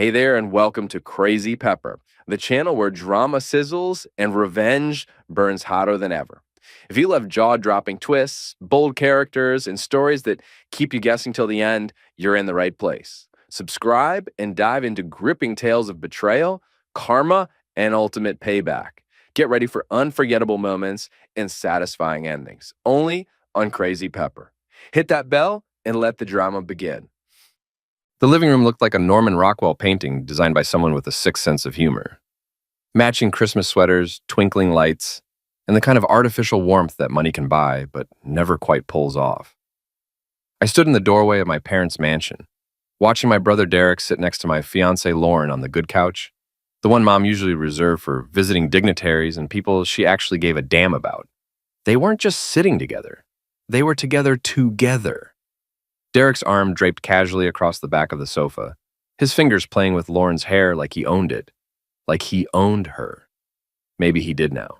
Hey there, and welcome to Crazy Pepper, the channel where drama sizzles and revenge burns hotter than ever. If you love jaw dropping twists, bold characters, and stories that keep you guessing till the end, you're in the right place. Subscribe and dive into gripping tales of betrayal, karma, and ultimate payback. Get ready for unforgettable moments and satisfying endings, only on Crazy Pepper. Hit that bell and let the drama begin. The living room looked like a Norman Rockwell painting designed by someone with a sixth sense of humor. Matching Christmas sweaters, twinkling lights, and the kind of artificial warmth that money can buy, but never quite pulls off. I stood in the doorway of my parents' mansion, watching my brother Derek sit next to my fiancée Lauren on the good couch, the one mom usually reserved for visiting dignitaries and people she actually gave a damn about. They weren't just sitting together. They were together. Derek's arm draped casually across the back of the sofa, his fingers playing with Lauren's hair like he owned it. Like he owned her. Maybe he did now.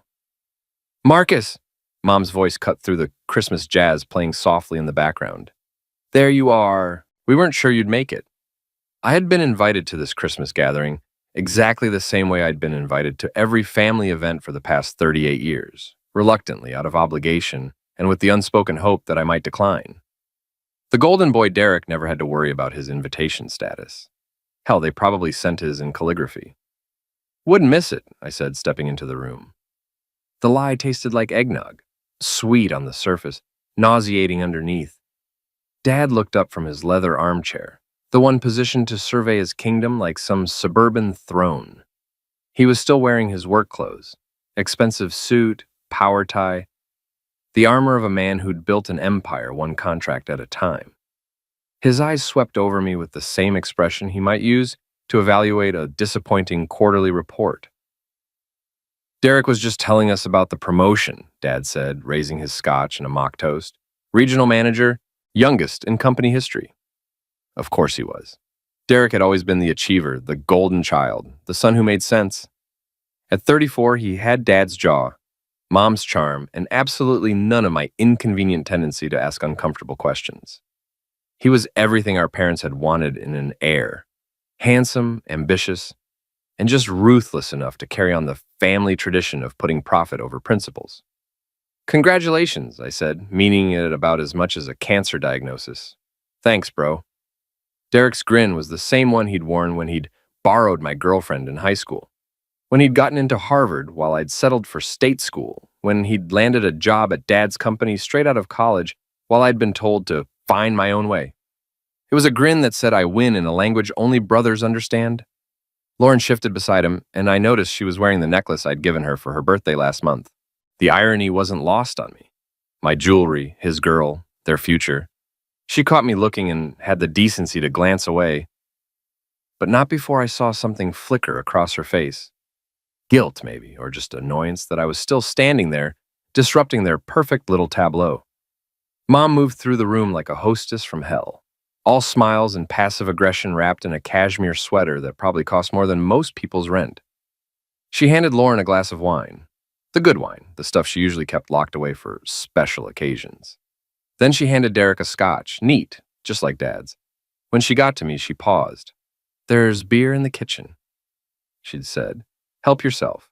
"Marcus!" Mom's voice cut through the Christmas jazz playing softly in the background. "There you are. We weren't sure you'd make it." I had been invited to this Christmas gathering exactly the same way I'd been invited to every family event for the past 38 years, reluctantly, out of obligation, and with the unspoken hope that I might decline. The golden boy Derek never had to worry about his invitation status. Hell, they probably sent his in calligraphy. "Wouldn't miss it," I said, stepping into the room. The lie tasted like eggnog, sweet on the surface, nauseating underneath. Dad looked up from his leather armchair, the one positioned to survey his kingdom like some suburban throne. He was still wearing his work clothes, expensive suit, power tie, the armor of a man who'd built an empire one contract at a time. His eyes swept over me with the same expression he might use to evaluate a disappointing quarterly report. "Derek was just telling us about the promotion," Dad said, raising his scotch and a mock toast. "Regional manager, youngest in company history." Of course he was. Derek had always been the achiever, the golden child, the son who made sense. At 34, he had Dad's jaw, Mom's charm, and absolutely none of my inconvenient tendency to ask uncomfortable questions. He was everything our parents had wanted in an heir: handsome, ambitious, and just ruthless enough to carry on the family tradition of putting profit over principles. "Congratulations," I said, meaning it about as much as a cancer diagnosis. "Thanks, bro." Derek's grin was the same one he'd worn when he'd borrowed my girlfriend in high school, when he'd gotten into Harvard while I'd settled for state school, when he'd landed a job at Dad's company straight out of college while I'd been told to find my own way. It was a grin that said I win in a language only brothers understand. Lauren shifted beside him, and I noticed she was wearing the necklace I'd given her for her birthday last month. The irony wasn't lost on me. My jewelry, his girl, their future. She caught me looking and had the decency to glance away, but not before I saw something flicker across her face. Guilt, maybe, or just annoyance that I was still standing there, disrupting their perfect little tableau. Mom moved through the room like a hostess from hell, all smiles and passive aggression wrapped in a cashmere sweater that probably cost more than most people's rent. She handed Lauren a glass of wine, the good wine, the stuff she usually kept locked away for special occasions. Then she handed Derek a scotch, neat, just like Dad's. When she got to me, she paused. "There's beer in the kitchen," she'd said. "Help yourself."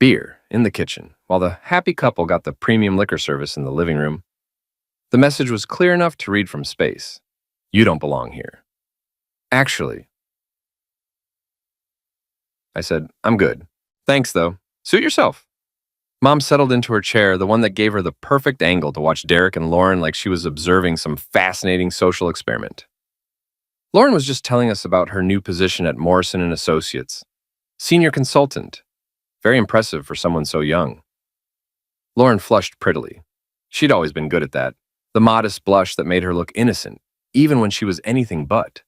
Beer in the kitchen, while the happy couple got the premium liquor service in the living room. The message was clear enough to read from space. "You don't belong here." "Actually," I said, "I'm good. Thanks, though. Suit yourself." Mom settled into her chair, the one that gave her the perfect angle to watch Derek and Lauren like she was observing some fascinating social experiment. Lauren was just telling us about her new position at Morrison & Associates. Senior consultant. Very impressive for someone so young. Lauren flushed prettily. She'd always been good at that, the modest blush that made her look innocent, even when she was anything but.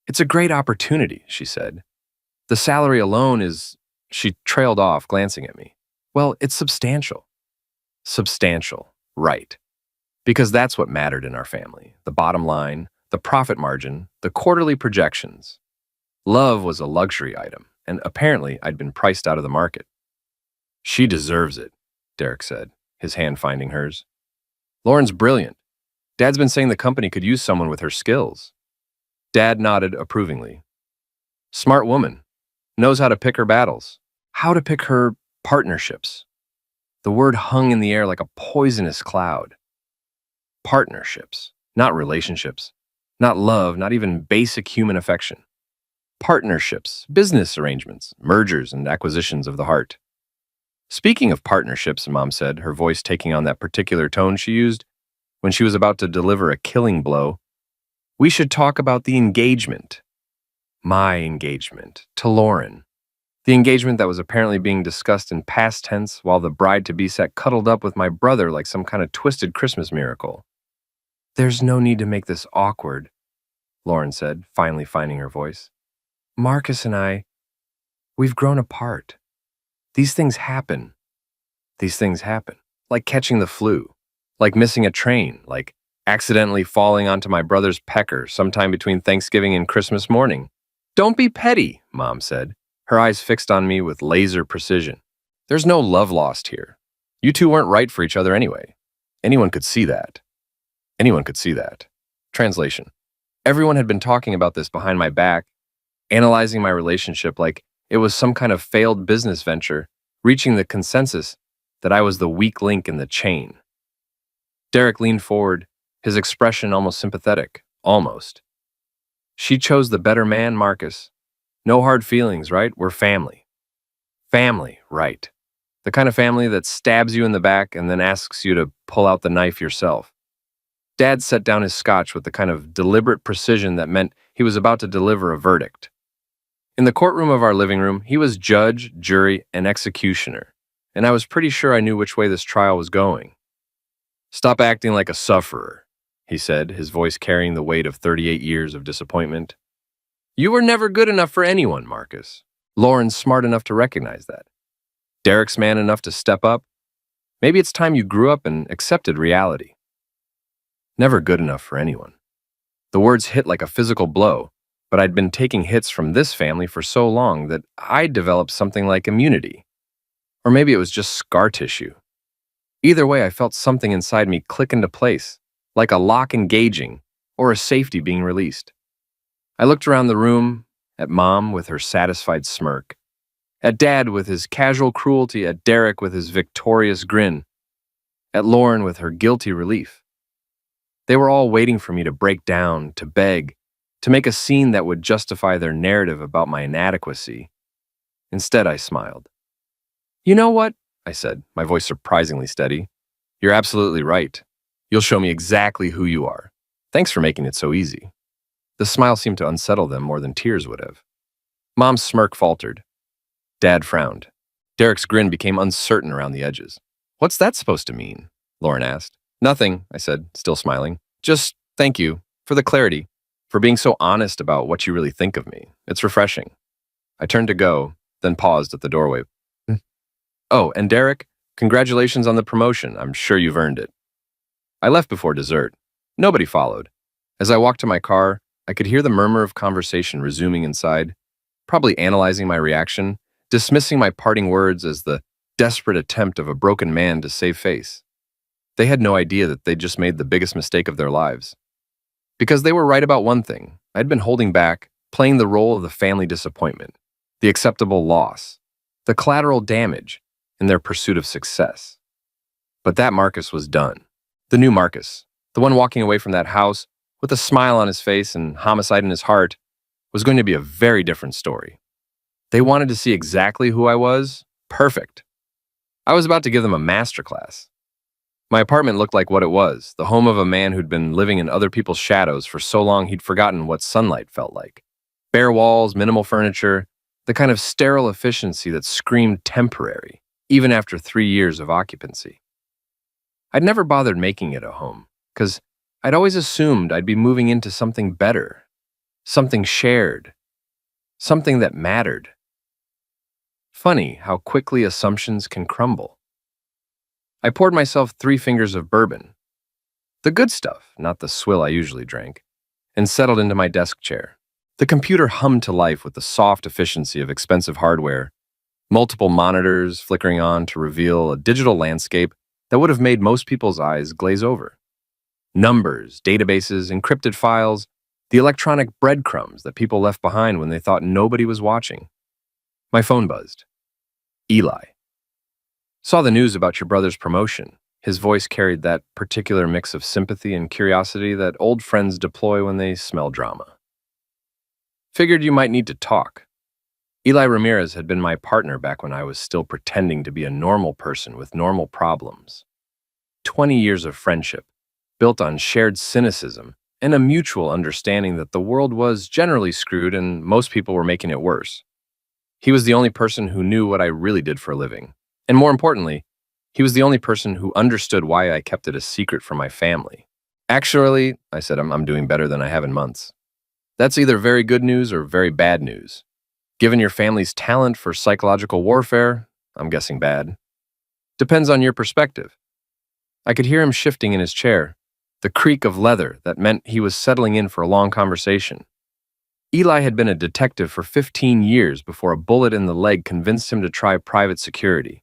"It's a great opportunity," she said. "The salary alone is—" She trailed off, glancing at me. "Well, it's substantial." Substantial, right. Because that's what mattered in our family. The bottom line, the profit margin, the quarterly projections. Love was a luxury item, and apparently I'd been priced out of the market. "She deserves it," Derek said, his hand finding hers. "Lauren's brilliant. Dad's been saying the company could use someone with her skills." Dad nodded approvingly. Smart woman. Knows how to pick her battles. How to pick her partnerships. The word hung in the air like a poisonous cloud. Partnerships, not relationships, not love, not even basic human affection. Partnerships, business arrangements, mergers and acquisitions of the heart. Speaking of partnerships, Mom said, her voice taking on that particular tone she used when she was about to deliver a killing blow, we should talk about the engagement. My engagement to Lauren. The engagement that was apparently being discussed in past tense while the bride-to-be sat cuddled up with my brother like some kind of twisted Christmas miracle. There's no need to make this awkward, Lauren said, finally finding her voice. Marcus and I, we've grown apart. These things happen. These things happen. Like catching the flu, like missing a train, like accidentally falling onto my brother's pecker sometime between Thanksgiving and Christmas morning. Don't be petty, Mom said, her eyes fixed on me with laser precision. There's no love lost here. You two weren't right for each other anyway. Anyone could see that. Anyone could see that. Translation. Everyone had been talking about this behind my back, analyzing my relationship like it was some kind of failed business venture, reaching the consensus that I was the weak link in the chain. Derek leaned forward, his expression almost sympathetic, almost. She chose the better man, Marcus. No hard feelings, right? We're family. Family, right. The kind of family that stabs you in the back and then asks you to pull out the knife yourself. Dad set down his scotch with the kind of deliberate precision that meant he was about to deliver a verdict. In the courtroom of our living room, he was judge, jury, and executioner, and I was pretty sure I knew which way this trial was going. Stop acting like a sufferer, he said, his voice carrying the weight of 38 years of disappointment. You were never good enough for anyone, Marcus. Lauren's smart enough to recognize that. Derek's man enough to step up. Maybe it's time you grew up and accepted reality. Never good enough for anyone. The words hit like a physical blow, but I'd been taking hits from this family for so long that I'd developed something like immunity. Or maybe it was just scar tissue. Either way, I felt something inside me click into place, like a lock engaging or a safety being released. I looked around the room, at Mom with her satisfied smirk, at Dad with his casual cruelty, at Derek with his victorious grin, at Lauren with her guilty relief. They were all waiting for me to break down, to beg, to make a scene that would justify their narrative about my inadequacy. Instead, I smiled. You know what? I said, my voice surprisingly steady. You're absolutely right. You'll show me exactly who you are. Thanks for making it so easy. The smile seemed to unsettle them more than tears would have. Mom's smirk faltered. Dad frowned. Derek's grin became uncertain around the edges. What's that supposed to mean? Lauren asked. Nothing, I said, still smiling. Just thank you for the clarity, for being so honest about what you really think of me. It's refreshing. I turned to go, then paused at the doorway. Oh, and Derek, congratulations on the promotion. I'm sure you've earned it. I left before dessert. Nobody followed. As I walked to my car, I could hear the murmur of conversation resuming inside, probably analyzing my reaction, dismissing my parting words as the desperate attempt of a broken man to save face. They had no idea that they'd just made the biggest mistake of their lives. Because they were right about one thing. I'd been holding back, playing the role of the family disappointment, the acceptable loss, the collateral damage in their pursuit of success. But that Marcus was done. The new Marcus, the one walking away from that house with a smile on his face and homicide in his heart, was going to be a very different story. They wanted to see exactly who I was. Perfect. I was about to give them a masterclass. My apartment looked like what it was, the home of a man who'd been living in other people's shadows for so long he'd forgotten what sunlight felt like. Bare walls, minimal furniture, the kind of sterile efficiency that screamed temporary, even after 3 years of occupancy. I'd never bothered making it a home, because I'd always assumed I'd be moving into something better, something shared, something that mattered. Funny how quickly assumptions can crumble. I poured myself 3 fingers of bourbon, the good stuff, not the swill I usually drank, and settled into my desk chair. The computer hummed to life with the soft efficiency of expensive hardware, multiple monitors flickering on to reveal a digital landscape that would have made most people's eyes glaze over. Numbers, databases, encrypted files, The electronic breadcrumbs that people left behind when they thought nobody was watching. My phone buzzed. Eli. Saw the news about your brother's promotion. His voice carried that particular mix of sympathy and curiosity that old friends deploy when they smell drama. Figured you might need to talk. Eli Ramirez had been my partner back when I was still pretending to be a normal person with normal problems. 20 years of friendship, built on shared cynicism and a mutual understanding that the world was generally screwed and most people were making it worse. He was the only person who knew what I really did for a living. And more importantly, he was the only person who understood why I kept it a secret from my family. Actually, I said, I'm doing better than I have in months. That's either very good news or very bad news. Given your family's talent for psychological warfare, I'm guessing bad. Depends on your perspective. I could hear him shifting in his chair, the creak of leather that meant he was settling in for a long conversation. Eli had been a detective for 15 years before a bullet in the leg convinced him to try private security.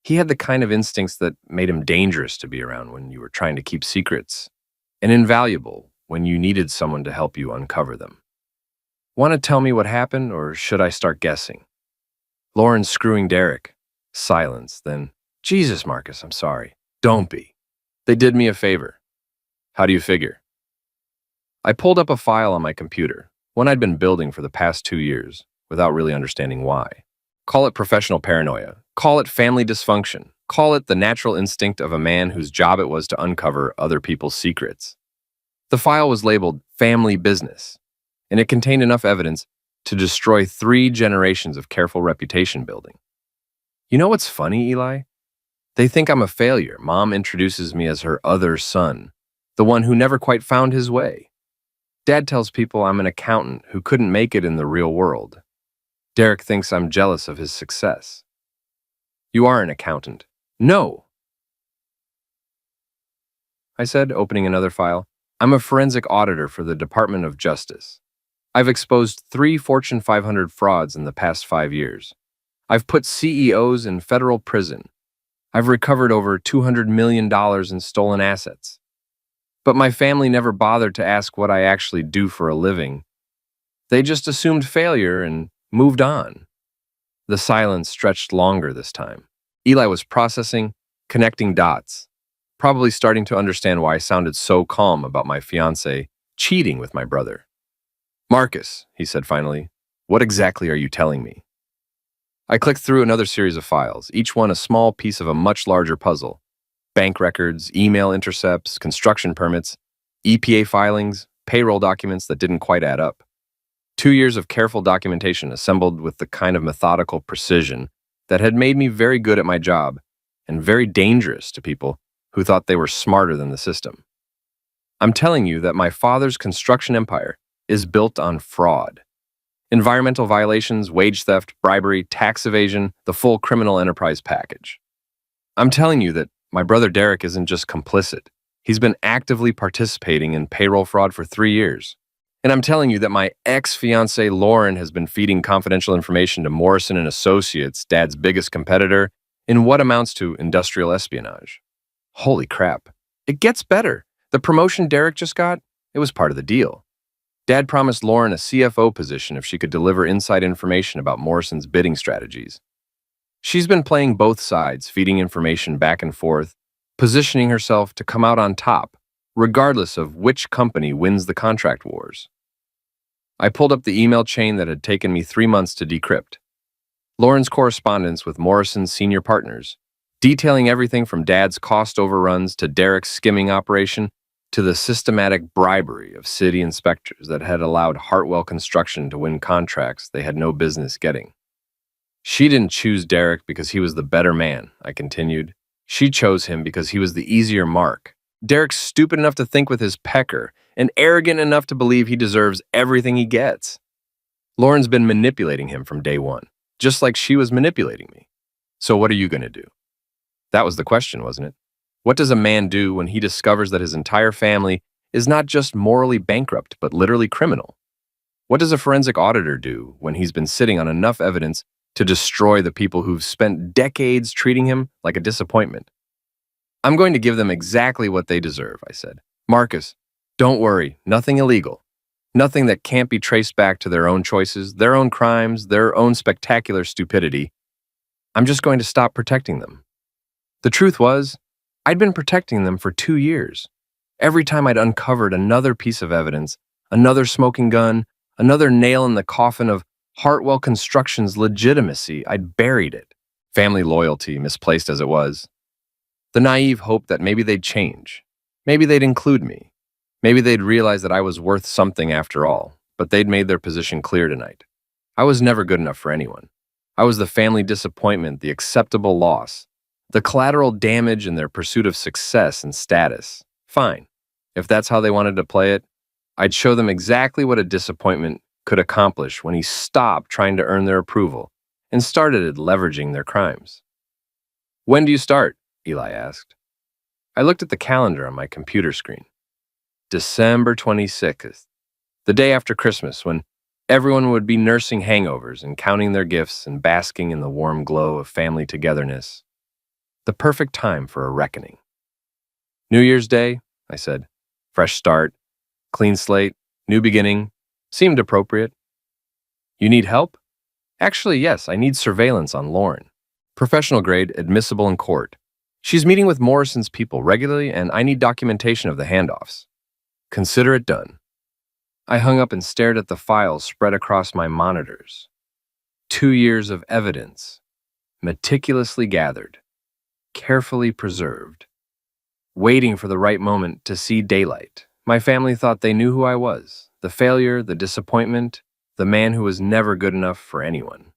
He had the kind of instincts that made him dangerous to be around when you were trying to keep secrets, and invaluable when you needed someone to help you uncover them. Want to tell me what happened, or should I start guessing? Lauren screwing Derek. Silence, then, Jesus, Marcus, I'm sorry. Don't be. They did me a favor. How do you figure? I pulled up a file on my computer, one I'd been building for the past 2 years, without really understanding why. Call it professional paranoia. Call it family dysfunction. Call it the natural instinct of a man whose job it was to uncover other people's secrets. The file was labeled Family Business, and it contained enough evidence to destroy 3 generations of careful reputation building. You know what's funny, Eli? They think I'm a failure. Mom introduces me as her other son, the one who never quite found his way. Dad tells people I'm an accountant who couldn't make it in the real world. Derek thinks I'm jealous of his success. You are an accountant. No, I said, opening another file. I'm a forensic auditor for the Department of Justice. I've exposed 3 Fortune 500 frauds in the past 5 years. I've put CEOs in federal prison. I've recovered over $200 million in stolen assets. But my family never bothered to ask what I actually do for a living. They just assumed failure and moved on. The silence stretched longer this time. Eli was processing, connecting dots, probably starting to understand why I sounded so calm about my fiancé cheating with my brother. Marcus, he said finally, what exactly are you telling me? I clicked through another series of files, each one a small piece of a much larger puzzle. Bank records, email intercepts, construction permits, EPA filings, payroll documents that didn't quite add up. 2 years of careful documentation assembled with the kind of methodical precision that had made me very good at my job and very dangerous to people who thought they were smarter than the system. I'm telling you that my father's construction empire is built on fraud. Environmental violations, wage theft, bribery, tax evasion, the full criminal enterprise package. I'm telling you that my brother Derek isn't just complicit. He's been actively participating in payroll fraud for 3 years. And I'm telling you that my ex-fiancée Lauren has been feeding confidential information to Morrison and Associates, Dad's biggest competitor, in what amounts to industrial espionage. Holy crap. It gets better. The promotion Derek just got, it was part of the deal. Dad promised Lauren a CFO position if she could deliver inside information about Morrison's bidding strategies. She's been playing both sides, feeding information back and forth, positioning herself to come out on top, regardless of which company wins the contract wars. I pulled up the email chain that had taken me 3 months to decrypt. Lauren's correspondence with Morrison's senior partners, detailing everything from Dad's cost overruns to Derek's skimming operation to the systematic bribery of city inspectors that had allowed Hartwell Construction to win contracts they had no business getting. She didn't choose Derek because he was the better man, I continued. She chose him because he was the easier mark. Derek's stupid enough to think with his pecker and arrogant enough to believe he deserves everything he gets. Lauren's been manipulating him from day one, just like she was manipulating me. So what are you going to do? That was the question, wasn't it? What does a man do when he discovers that his entire family is not just morally bankrupt, but literally criminal? What does a forensic auditor do when he's been sitting on enough evidence to destroy the people who've spent decades treating him like a disappointment? I'm going to give them exactly what they deserve, I said. Marcus, don't worry, nothing illegal. Nothing that can't be traced back to their own choices, their own crimes, their own spectacular stupidity. I'm just going to stop protecting them. The truth was, I'd been protecting them for 2 years. Every time I'd uncovered another piece of evidence, another smoking gun, another nail in the coffin of Hartwell Construction's legitimacy, I'd buried it. Family loyalty, misplaced as it was. The naive hope that maybe they'd change. Maybe they'd include me. Maybe they'd realize that I was worth something after all, but they'd made their position clear tonight. I was never good enough for anyone. I was the family disappointment, the acceptable loss, the collateral damage in their pursuit of success and status. Fine. If that's how they wanted to play it, I'd show them exactly what a disappointment could accomplish when he stopped trying to earn their approval and started leveraging their crimes. When do you start? Eli asked. I looked at the calendar on my computer screen. December 26th, the day after Christmas, when everyone would be nursing hangovers and counting their gifts and basking in the warm glow of family togetherness. The perfect time for a reckoning. New Year's Day, I said. Fresh start, clean slate, new beginning. Seemed appropriate. You need help? Actually, yes, I need surveillance on Lauren. Professional grade, admissible in court. She's meeting with Morrison's people regularly, and I need documentation of the handoffs. Consider it done. I hung up and stared at the files spread across my monitors. 2 years of evidence, meticulously gathered, carefully preserved, waiting for the right moment to see daylight. My family thought they knew who I was, the failure, the disappointment, the man who was never good enough for anyone.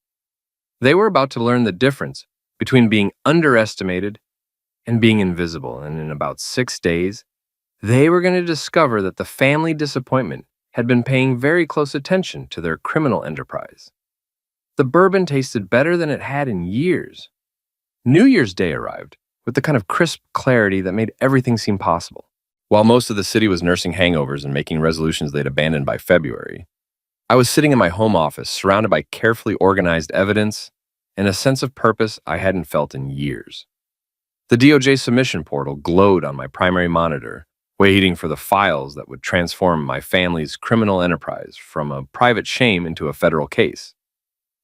They were about to learn the difference between being underestimated and being invisible, and in about 6 days, they were going to discover that the family disappointment had been paying very close attention to their criminal enterprise. The bourbon tasted better than it had in years. New Year's Day arrived with the kind of crisp clarity that made everything seem possible. While most of the city was nursing hangovers and making resolutions they'd abandoned by February, I was sitting in my home office surrounded by carefully organized evidence and a sense of purpose I hadn't felt in years. The DOJ submission portal glowed on my primary monitor, waiting for the files that would transform my family's criminal enterprise from a private shame into a federal case.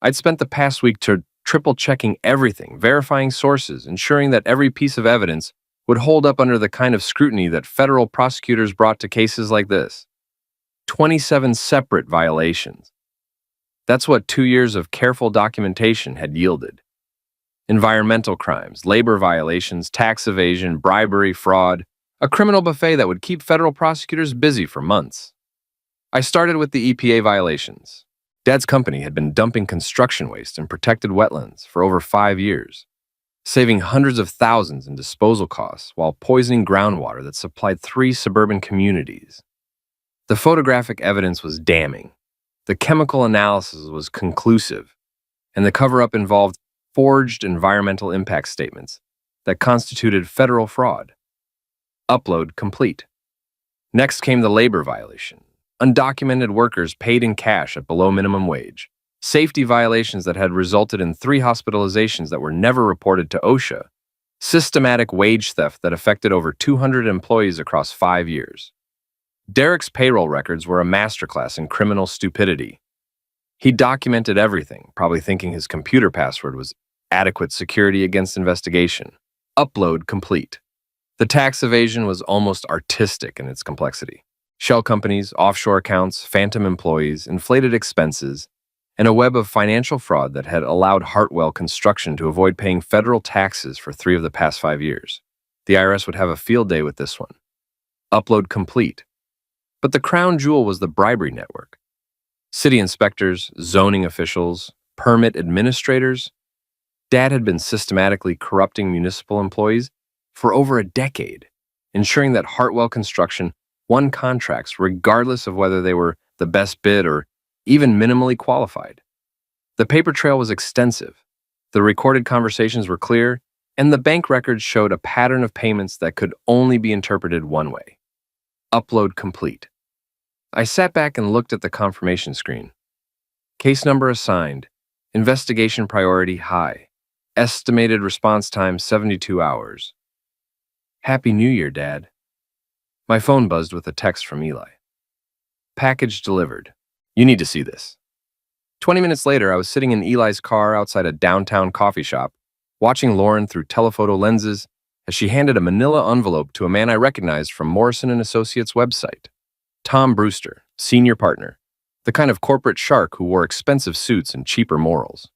I'd spent the past week triple-checking everything, verifying sources, ensuring that every piece of evidence would hold up under the kind of scrutiny that federal prosecutors brought to cases like this. 27 separate violations. That's what 2 years of careful documentation had yielded. Environmental crimes, labor violations, tax evasion, bribery, fraud, a criminal buffet that would keep federal prosecutors busy for months. I started with the EPA violations. Dad's company had been dumping construction waste in protected wetlands for over 5 years, saving hundreds of thousands in disposal costs while poisoning groundwater that supplied 3 suburban communities. The photographic evidence was damning. The chemical analysis was conclusive, and the cover-up involved forged environmental impact statements that constituted federal fraud. Upload complete. Next came the labor violation. Undocumented workers paid in cash at below minimum wage. Safety violations that had resulted in 3 hospitalizations that were never reported to OSHA. Systematic wage theft that affected over 200 employees across 5 years. Derek's payroll records were a masterclass in criminal stupidity. He documented everything, probably thinking his computer password was adequate security against investigation. Upload complete. The tax evasion was almost artistic in its complexity. Shell companies, offshore accounts, phantom employees, inflated expenses, and a web of financial fraud that had allowed Hartwell Construction to avoid paying federal taxes for 3 of the past 5 years. The IRS would have a field day with this one. Upload complete. But the crown jewel was the bribery network. City inspectors, zoning officials, permit administrators. Dad had been systematically corrupting municipal employees for over a decade, ensuring that Hartwell Construction won contracts regardless of whether they were the best bid or even minimally qualified. The paper trail was extensive, the recorded conversations were clear, and the bank records showed a pattern of payments that could only be interpreted one way. Upload complete. I sat back and looked at the confirmation screen. Case number assigned. Investigation priority high. Estimated response time 72 hours. Happy New Year, Dad. My phone buzzed with a text from Eli. Package delivered. You need to see this. 20 minutes later, I was sitting in Eli's car outside a downtown coffee shop, watching Lauren through telephoto lenses as she handed a manila envelope to a man I recognized from Morrison & Associates' website. Tom Brewster, senior partner, the kind of corporate shark who wore expensive suits and cheaper morals.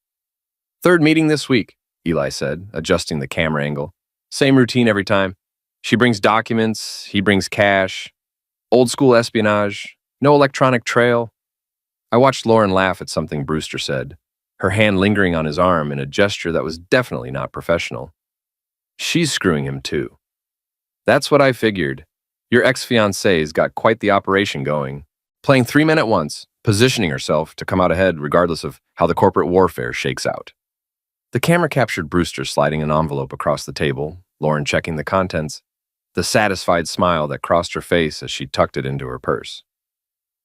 Third meeting this week, Eli said, adjusting the camera angle. Same routine every time. She brings documents, he brings cash. Old school espionage, no electronic trail. I watched Lauren laugh at something Brewster said, her hand lingering on his arm in a gesture that was definitely not professional. She's screwing him too. That's what I figured. Your ex-fiancé's got quite the operation going, playing 3 men at once, positioning herself to come out ahead regardless of how the corporate warfare shakes out. The camera captured Brewster sliding an envelope across the table, Lauren checking the contents, the satisfied smile that crossed her face as she tucked it into her purse.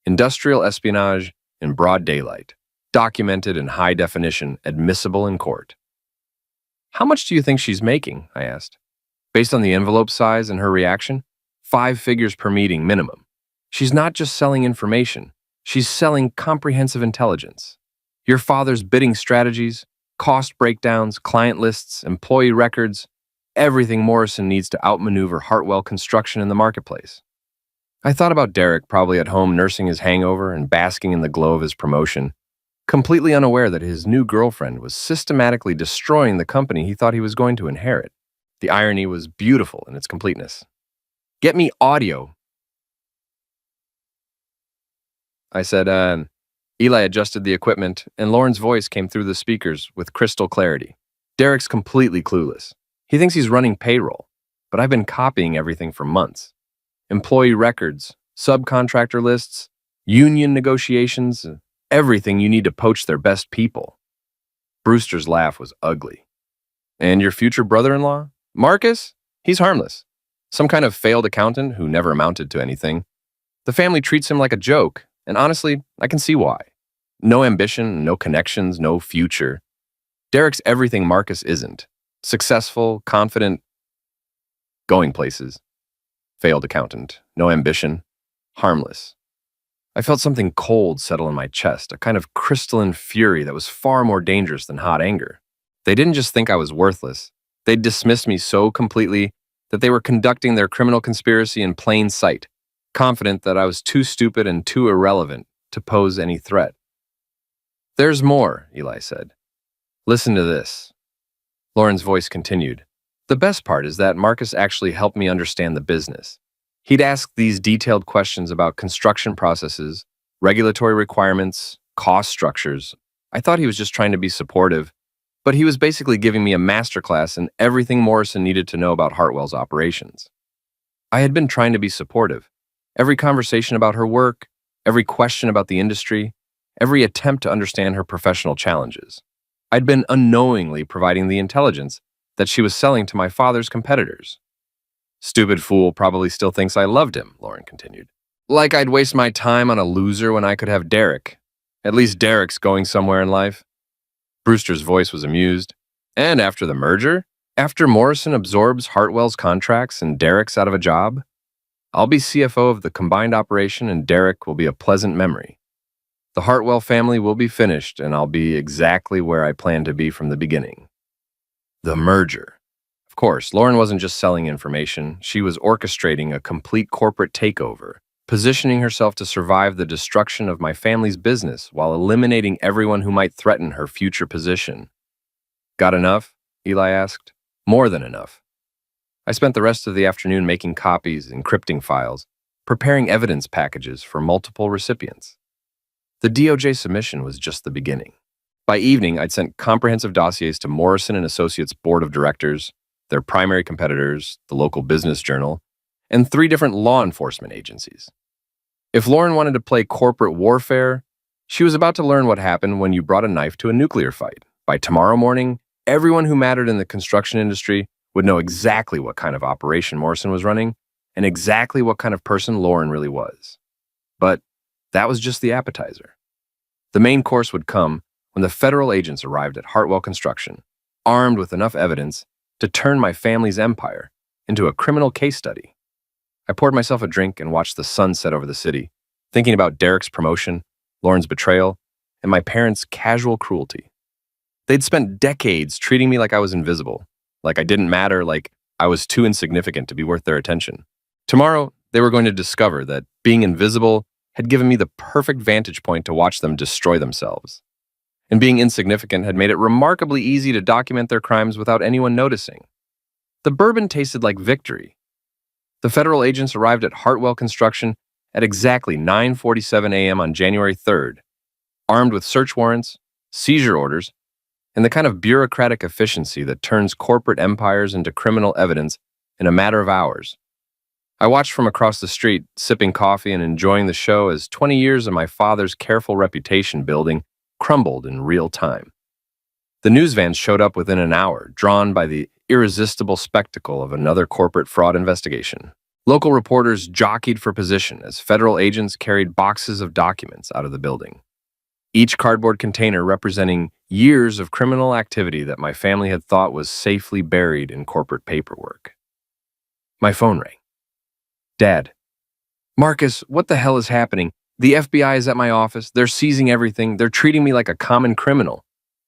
Industrial espionage in broad daylight, documented in high definition, admissible in court. How much do you think she's making? I asked. Based on the envelope size and her reaction, 5 figures per meeting minimum. She's not just selling information, she's selling comprehensive intelligence. Your father's bidding strategies, cost breakdowns, client lists, employee records, everything Morrison needs to outmaneuver Hartwell Construction in the marketplace. I thought about Derek probably at home nursing his hangover and basking in the glow of his promotion, completely unaware that his new girlfriend was systematically destroying the company he thought he was going to inherit. The irony was beautiful in its completeness. Get me audio, I said. Eli adjusted the equipment, and Lauren's voice came through the speakers with crystal clarity. Derek's completely clueless. He thinks he's running payroll, but I've been copying everything for months. Employee records, subcontractor lists, union negotiations, everything you need to poach their best people. Brewster's laugh was ugly. And your future brother-in-law? Marcus? He's harmless. Some kind of failed accountant who never amounted to anything. The family treats him like a joke, and honestly, I can see why. No ambition, no connections, no future. Derek's everything Marcus isn't. Successful, confident, going places. Failed accountant, no ambition, harmless. I felt something cold settle in my chest, a kind of crystalline fury that was far more dangerous than hot anger. They didn't just think I was worthless. They dismissed me so completely that they were conducting their criminal conspiracy in plain sight, confident that I was too stupid and too irrelevant to pose any threat. There's more, Eli said. Listen to this. Lauren's voice continued. The best part is that Marcus actually helped me understand the business. He'd ask these detailed questions about construction processes, regulatory requirements, cost structures. I thought he was just trying to be supportive, but he was basically giving me a masterclass in everything Morrison needed to know about Hartwell's operations. I had been trying to be supportive. Every conversation about her work, every question about the industry, every attempt to understand her professional challenges. I'd been unknowingly providing the intelligence that she was selling to my father's competitors. Stupid fool probably still thinks I loved him, Lauren continued. Like I'd waste my time on a loser when I could have Derek. At least Derek's going somewhere in life. Brewster's voice was amused. And after the merger? After Morrison absorbs Hartwell's contracts and Derek's out of a job? I'll be CFO of the combined operation and Derek will be a pleasant memory. The Hartwell family will be finished and I'll be exactly where I planned to be from the beginning. The merger. Of course, Lauren wasn't just selling information, she was orchestrating a complete corporate takeover, positioning herself to survive the destruction of my family's business while eliminating everyone who might threaten her future position. Got enough? Eli asked. More than enough. I spent the rest of the afternoon making copies, encrypting files, preparing evidence packages for multiple recipients. The DOJ submission was just the beginning. By evening, I'd sent comprehensive dossiers to Morrison & Associates' board of directors, their primary competitors, the local business journal, and 3 different law enforcement agencies. If Lauren wanted to play corporate warfare, she was about to learn what happened when you brought a knife to a nuclear fight. By tomorrow morning, everyone who mattered in the construction industry would know exactly what kind of operation Morrison was running and exactly what kind of person Lauren really was. But that was just the appetizer. The main course would come when the federal agents arrived at Hartwell Construction, armed with enough evidence to turn my family's empire into a criminal case study. I poured myself a drink and watched the sun set over the city, thinking about Derek's promotion, Lauren's betrayal, and my parents' casual cruelty. They'd spent decades treating me like I was invisible, like I didn't matter, like I was too insignificant to be worth their attention. Tomorrow, they were going to discover that being invisible had given me the perfect vantage point to watch them destroy themselves. And being insignificant had made it remarkably easy to document their crimes without anyone noticing. The bourbon tasted like victory. The federal agents arrived at Hartwell Construction at exactly 9:47 a.m. on January 3rd, armed with search warrants, seizure orders, and the kind of bureaucratic efficiency that turns corporate empires into criminal evidence in a matter of hours. I watched from across the street, sipping coffee and enjoying the show as 20 years of my father's careful reputation building crumbled in real time. The news vans showed up within an hour, drawn by the irresistible spectacle of another corporate fraud investigation. Local reporters jockeyed for position as federal agents carried boxes of documents out of the building, each cardboard container representing years of criminal activity that my family had thought was safely buried in corporate paperwork. My phone rang. Dad. Marcus, what the hell is happening? The FBI is at my office. They're seizing everything. They're treating me like a common criminal.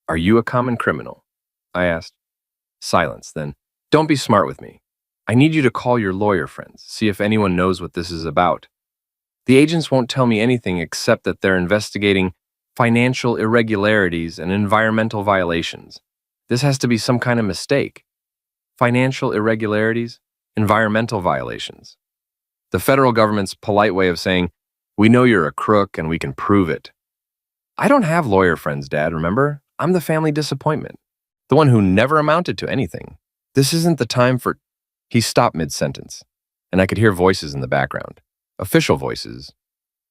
Are you a common criminal? I asked. Silence, then. Don't be smart with me. I need you to call your lawyer friends, see if anyone knows what this is about. The agents won't tell me anything except that they're investigating financial irregularities and environmental violations. This has to be some kind of mistake. Financial irregularities, environmental violations. The federal government's polite way of saying, we know you're a crook and we can prove it. I don't have lawyer friends, Dad, remember? I'm the family disappointment, the one who never amounted to anything. This isn't the time for... He stopped mid-sentence, and I could hear voices in the background, official voices,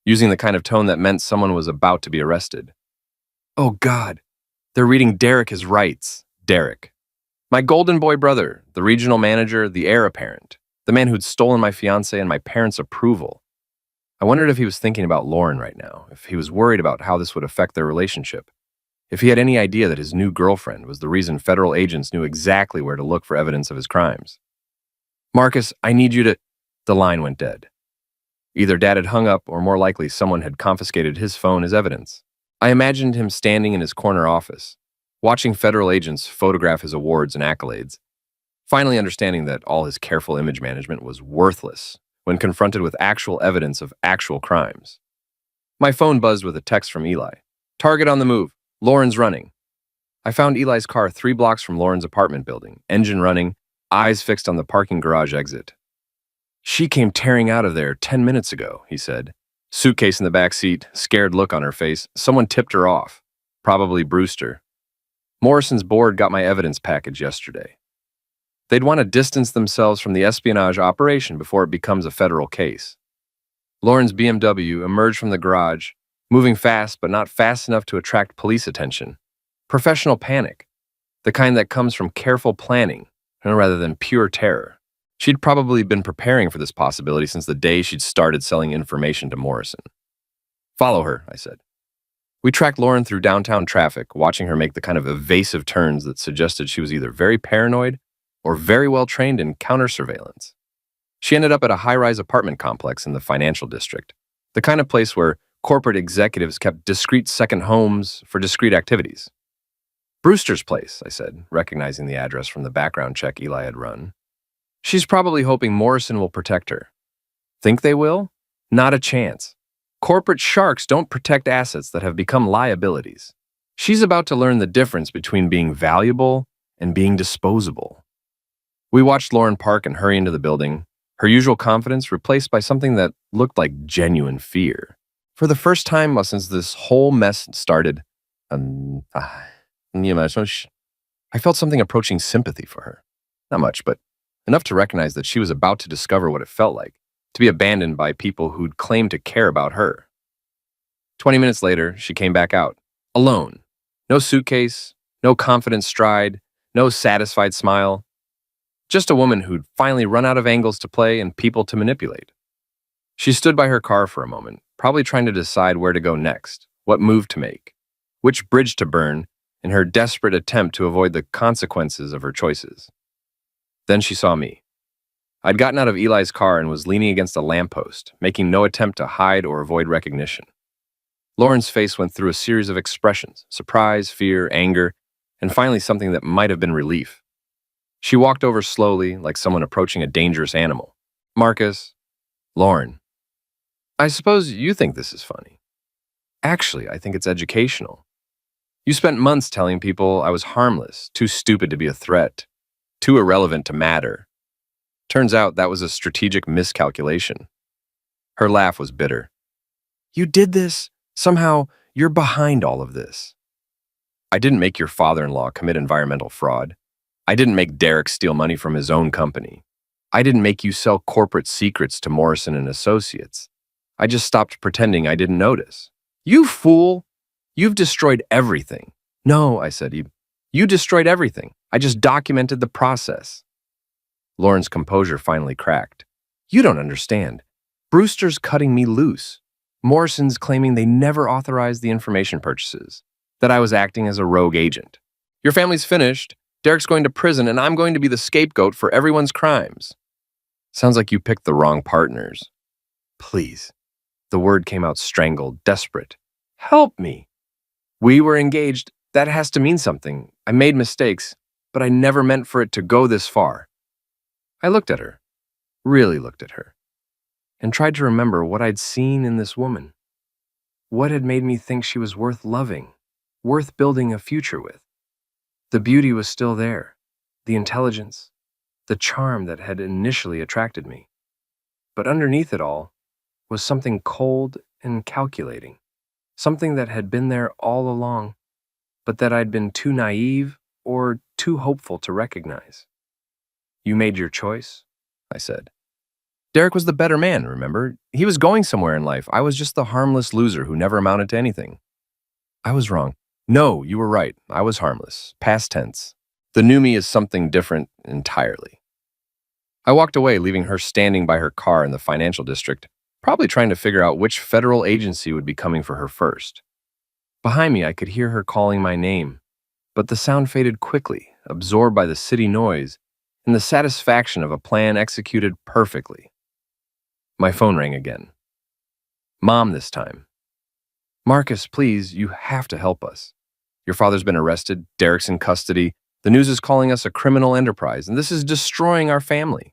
using the kind of tone that meant someone was about to be arrested. Oh, God, they're reading Derek his rights. Derek. My golden boy brother, the regional manager, the heir apparent, the man who'd stolen my fiancé and my parents' approval. I wondered if he was thinking about Lauren right now, if he was worried about how this would affect their relationship, if he had any idea that his new girlfriend was the reason federal agents knew exactly where to look for evidence of his crimes. Marcus, I need you to... The line went dead. Either Dad had hung up, or more likely someone had confiscated his phone as evidence. I imagined him standing in his corner office, watching federal agents photograph his awards and accolades, finally understanding that all his careful image management was worthless when confronted with actual evidence of actual crimes. My phone buzzed with a text from Eli. Target on the move. Lauren's running. I found Eli's car 3 blocks from Lauren's apartment building, engine running, eyes fixed on the parking garage exit. She came tearing out of there 10 minutes ago, he said. Suitcase in the back seat, scared look on her face. Someone tipped her off. Probably Brewster. Morrison's board got my evidence package yesterday. They'd want to distance themselves from the espionage operation before it becomes a federal case. Lauren's BMW emerged from the garage, moving fast but not fast enough to attract police attention. Professional panic, the kind that comes from careful planning rather than pure terror. She'd probably been preparing for this possibility since the day she'd started selling information to Morrison. Follow her, I said. We tracked Lauren through downtown traffic, watching her make the kind of evasive turns that suggested she was either very paranoid or very well trained in counter-surveillance. She ended up at a high-rise apartment complex in the financial district, the kind of place where corporate executives kept discreet second homes for discreet activities. Brewster's place, I said, recognizing the address from the background check Eli had run. She's probably hoping Morrison will protect her. Think they will? Not a chance. Corporate sharks don't protect assets that have become liabilities. She's about to learn the difference between being valuable and being disposable. We watched Lauren park and hurry into the building, her usual confidence replaced by something that looked like genuine fear. For the first time since this whole mess started, I felt something approaching sympathy for her. Not much, but enough to recognize that she was about to discover what it felt like to be abandoned by people who'd claimed to care about her. 20 minutes later, she came back out, alone. No suitcase, no confident stride, no satisfied smile. Just a woman who'd finally run out of angles to play and people to manipulate. She stood by her car for a moment, probably trying to decide where to go next, what move to make, which bridge to burn, in her desperate attempt to avoid the consequences of her choices. Then she saw me. I'd gotten out of Eli's car and was leaning against a lamppost, making no attempt to hide or avoid recognition. Lauren's face went through a series of expressions: surprise, fear, anger, and finally something that might have been relief. She walked over slowly, like someone approaching a dangerous animal. Marcus, Lauren, I suppose you think this is funny. Actually, I think it's educational. You spent months telling people I was harmless, too stupid to be a threat, too irrelevant to matter. Turns out that was a strategic miscalculation. Her laugh was bitter. You did this. Somehow, you're behind all of this. I didn't make your father-in-law commit environmental fraud. I didn't make Derek steal money from his own company. I didn't make you sell corporate secrets to Morrison and Associates. I just stopped pretending I didn't notice. You fool! You've destroyed everything. No, I said, you destroyed everything. I just documented the process. Lauren's composure finally cracked. You don't understand. Brewster's cutting me loose. Morrison's claiming they never authorized the information purchases, that I was acting as a rogue agent. Your family's finished. Derek's going to prison, and I'm going to be the scapegoat for everyone's crimes. Sounds like you picked the wrong partners. Please. The word came out strangled, desperate. Help me. We were engaged. That has to mean something. I made mistakes, but I never meant for it to go this far. I looked at her, really looked at her, and tried to remember what I'd seen in this woman. What had made me think she was worth loving, worth building a future with? The beauty was still there, the intelligence, the charm that had initially attracted me. But underneath it all was something cold and calculating, something that had been there all along, but that I'd been too naive or too hopeful to recognize. You made your choice, I said. Derek was the better man, remember? He was going somewhere in life. I was just the harmless loser who never amounted to anything. I was wrong. No, you were right. I was harmless. Past tense. The new me is something different entirely. I walked away, leaving her standing by her car in the financial district, probably trying to figure out which federal agency would be coming for her first. Behind me, I could hear her calling my name, but the sound faded quickly, absorbed by the city noise and the satisfaction of a plan executed perfectly. My phone rang again. Mom this time. Marcus, please, you have to help us. Your father's been arrested, Derek's in custody, the news is calling us a criminal enterprise, and this is destroying our family.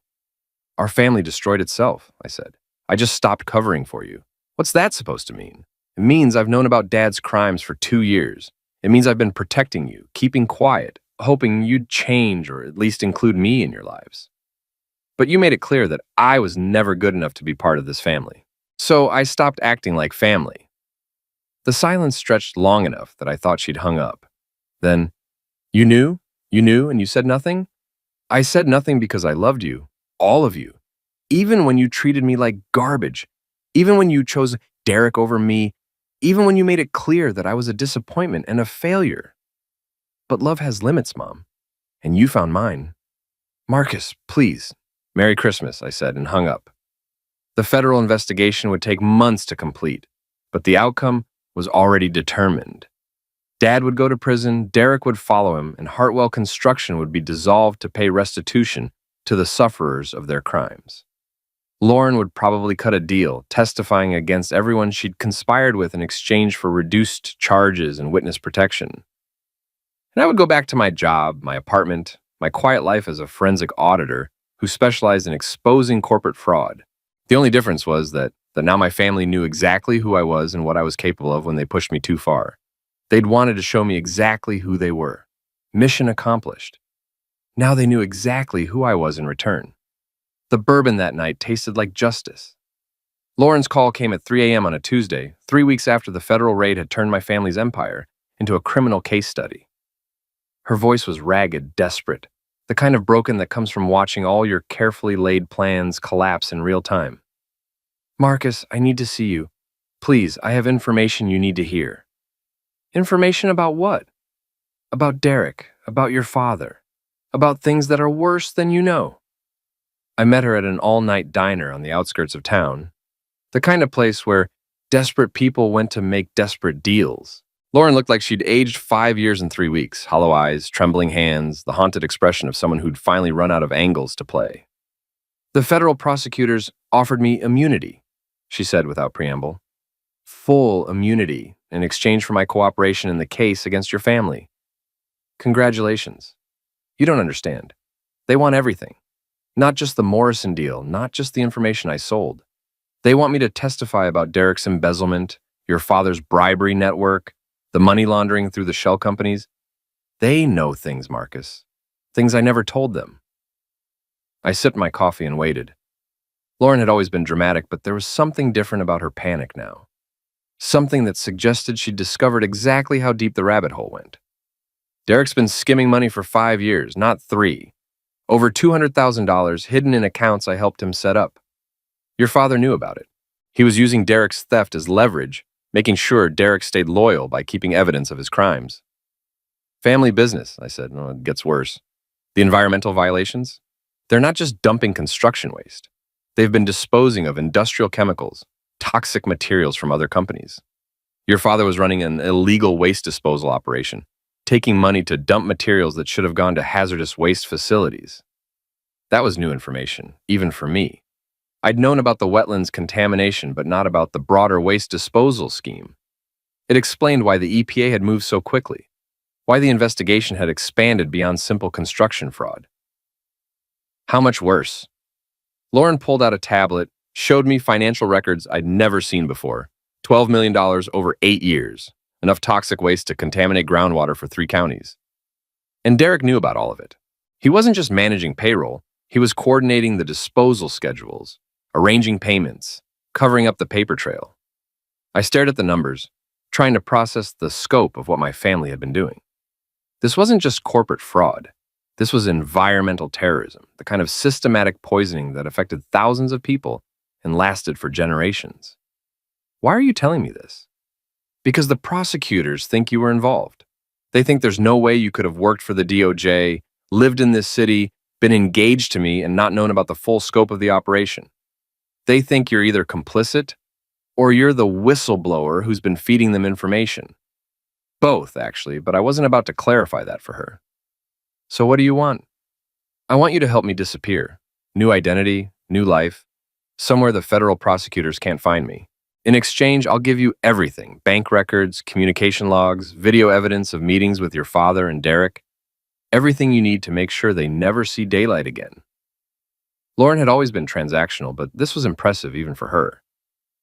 Our family destroyed itself, I said. I just stopped covering for you. What's that supposed to mean? It means I've known about Dad's crimes for 2 years. It means I've been protecting you, keeping quiet, hoping you'd change or at least include me in your lives. But you made it clear that I was never good enough to be part of this family. So I stopped acting like family. The silence stretched long enough that I thought she'd hung up. Then, you knew, and you said nothing? I said nothing because I loved you, all of you. Even when you treated me like garbage, even when you chose Derek over me, even when you made it clear that I was a disappointment and a failure. But love has limits, Mom, and you found mine. Marcus, please. Merry Christmas, I said, and hung up. The federal investigation would take months to complete, but the outcome was already determined. Dad would go to prison, Derek would follow him, and Hartwell Construction would be dissolved to pay restitution to the sufferers of their crimes. Lauren would probably cut a deal, testifying against everyone she'd conspired with in exchange for reduced charges and witness protection. And I would go back to my job, my apartment, my quiet life as a forensic auditor who specialized in exposing corporate fraud. The only difference was that now my family knew exactly who I was and what I was capable of when they pushed me too far. They'd wanted to show me exactly who they were. Mission accomplished. Now they knew exactly who I was in return. The bourbon that night tasted like justice. Lauren's call came at 3 a.m. on a Tuesday, 3 weeks after the federal raid had turned my family's empire into a criminal case study. Her voice was ragged, desperate, the kind of broken that comes from watching all your carefully laid plans collapse in real time. Marcus, I need to see you. Please, I have information you need to hear. Information about what? About Derek, about your father, about things that are worse than you know. I met her at an all-night diner on the outskirts of town, the kind of place where desperate people went to make desperate deals. Lauren looked like she'd aged 5 years and 3 weeks, hollow eyes, trembling hands, the haunted expression of someone who'd finally run out of angles to play. The federal prosecutors offered me immunity, she said without preamble. Full immunity in exchange for my cooperation in the case against your family. Congratulations. You don't understand. They want everything. Not just the Morrison deal, not just the information I sold. They want me to testify about Derek's embezzlement, your father's bribery network, the money laundering through the shell companies. They know things, Marcus. Things I never told them. I sipped my coffee and waited. Lauren had always been dramatic, but there was something different about her panic now. Something that suggested she'd discovered exactly how deep the rabbit hole went. Derek's been skimming money for 5 years, not 3. Over $200,000 hidden in accounts I helped him set up. Your father knew about it. He was using Derek's theft as leverage, making sure Derek stayed loyal by keeping evidence of his crimes. Family business, I said. No, it gets worse. The environmental violations? They're not just dumping construction waste. They've been disposing of industrial chemicals, toxic materials from other companies. Your father was running an illegal waste disposal operation, taking money to dump materials that should have gone to hazardous waste facilities. That was new information, even for me. I'd known about the wetlands contamination, but not about the broader waste disposal scheme. It explained why the EPA had moved so quickly, why the investigation had expanded beyond simple construction fraud. How much worse? Lauren pulled out a tablet, showed me financial records I'd never seen before. $12 million over 8 years. Enough toxic waste to contaminate groundwater for 3 counties. And Derek knew about all of it. He wasn't just managing payroll, he was coordinating the disposal schedules, arranging payments, covering up the paper trail. I stared at the numbers, trying to process the scope of what my family had been doing. This wasn't just corporate fraud. This was environmental terrorism, the kind of systematic poisoning that affected thousands of people and lasted for generations. Why are you telling me this? Because the prosecutors think you were involved. They think there's no way you could have worked for the DOJ, lived in this city, been engaged to me, and not known about the full scope of the operation. They think you're either complicit or you're the whistleblower who's been feeding them information. Both, actually, but I wasn't about to clarify that for her. So what do you want? I want you to help me disappear. New identity, new life, somewhere the federal prosecutors can't find me. In exchange, I'll give you everything: bank records, communication logs, video evidence of meetings with your father and Derek. Everything you need to make sure they never see daylight again. Lauren had always been transactional, but this was impressive even for her.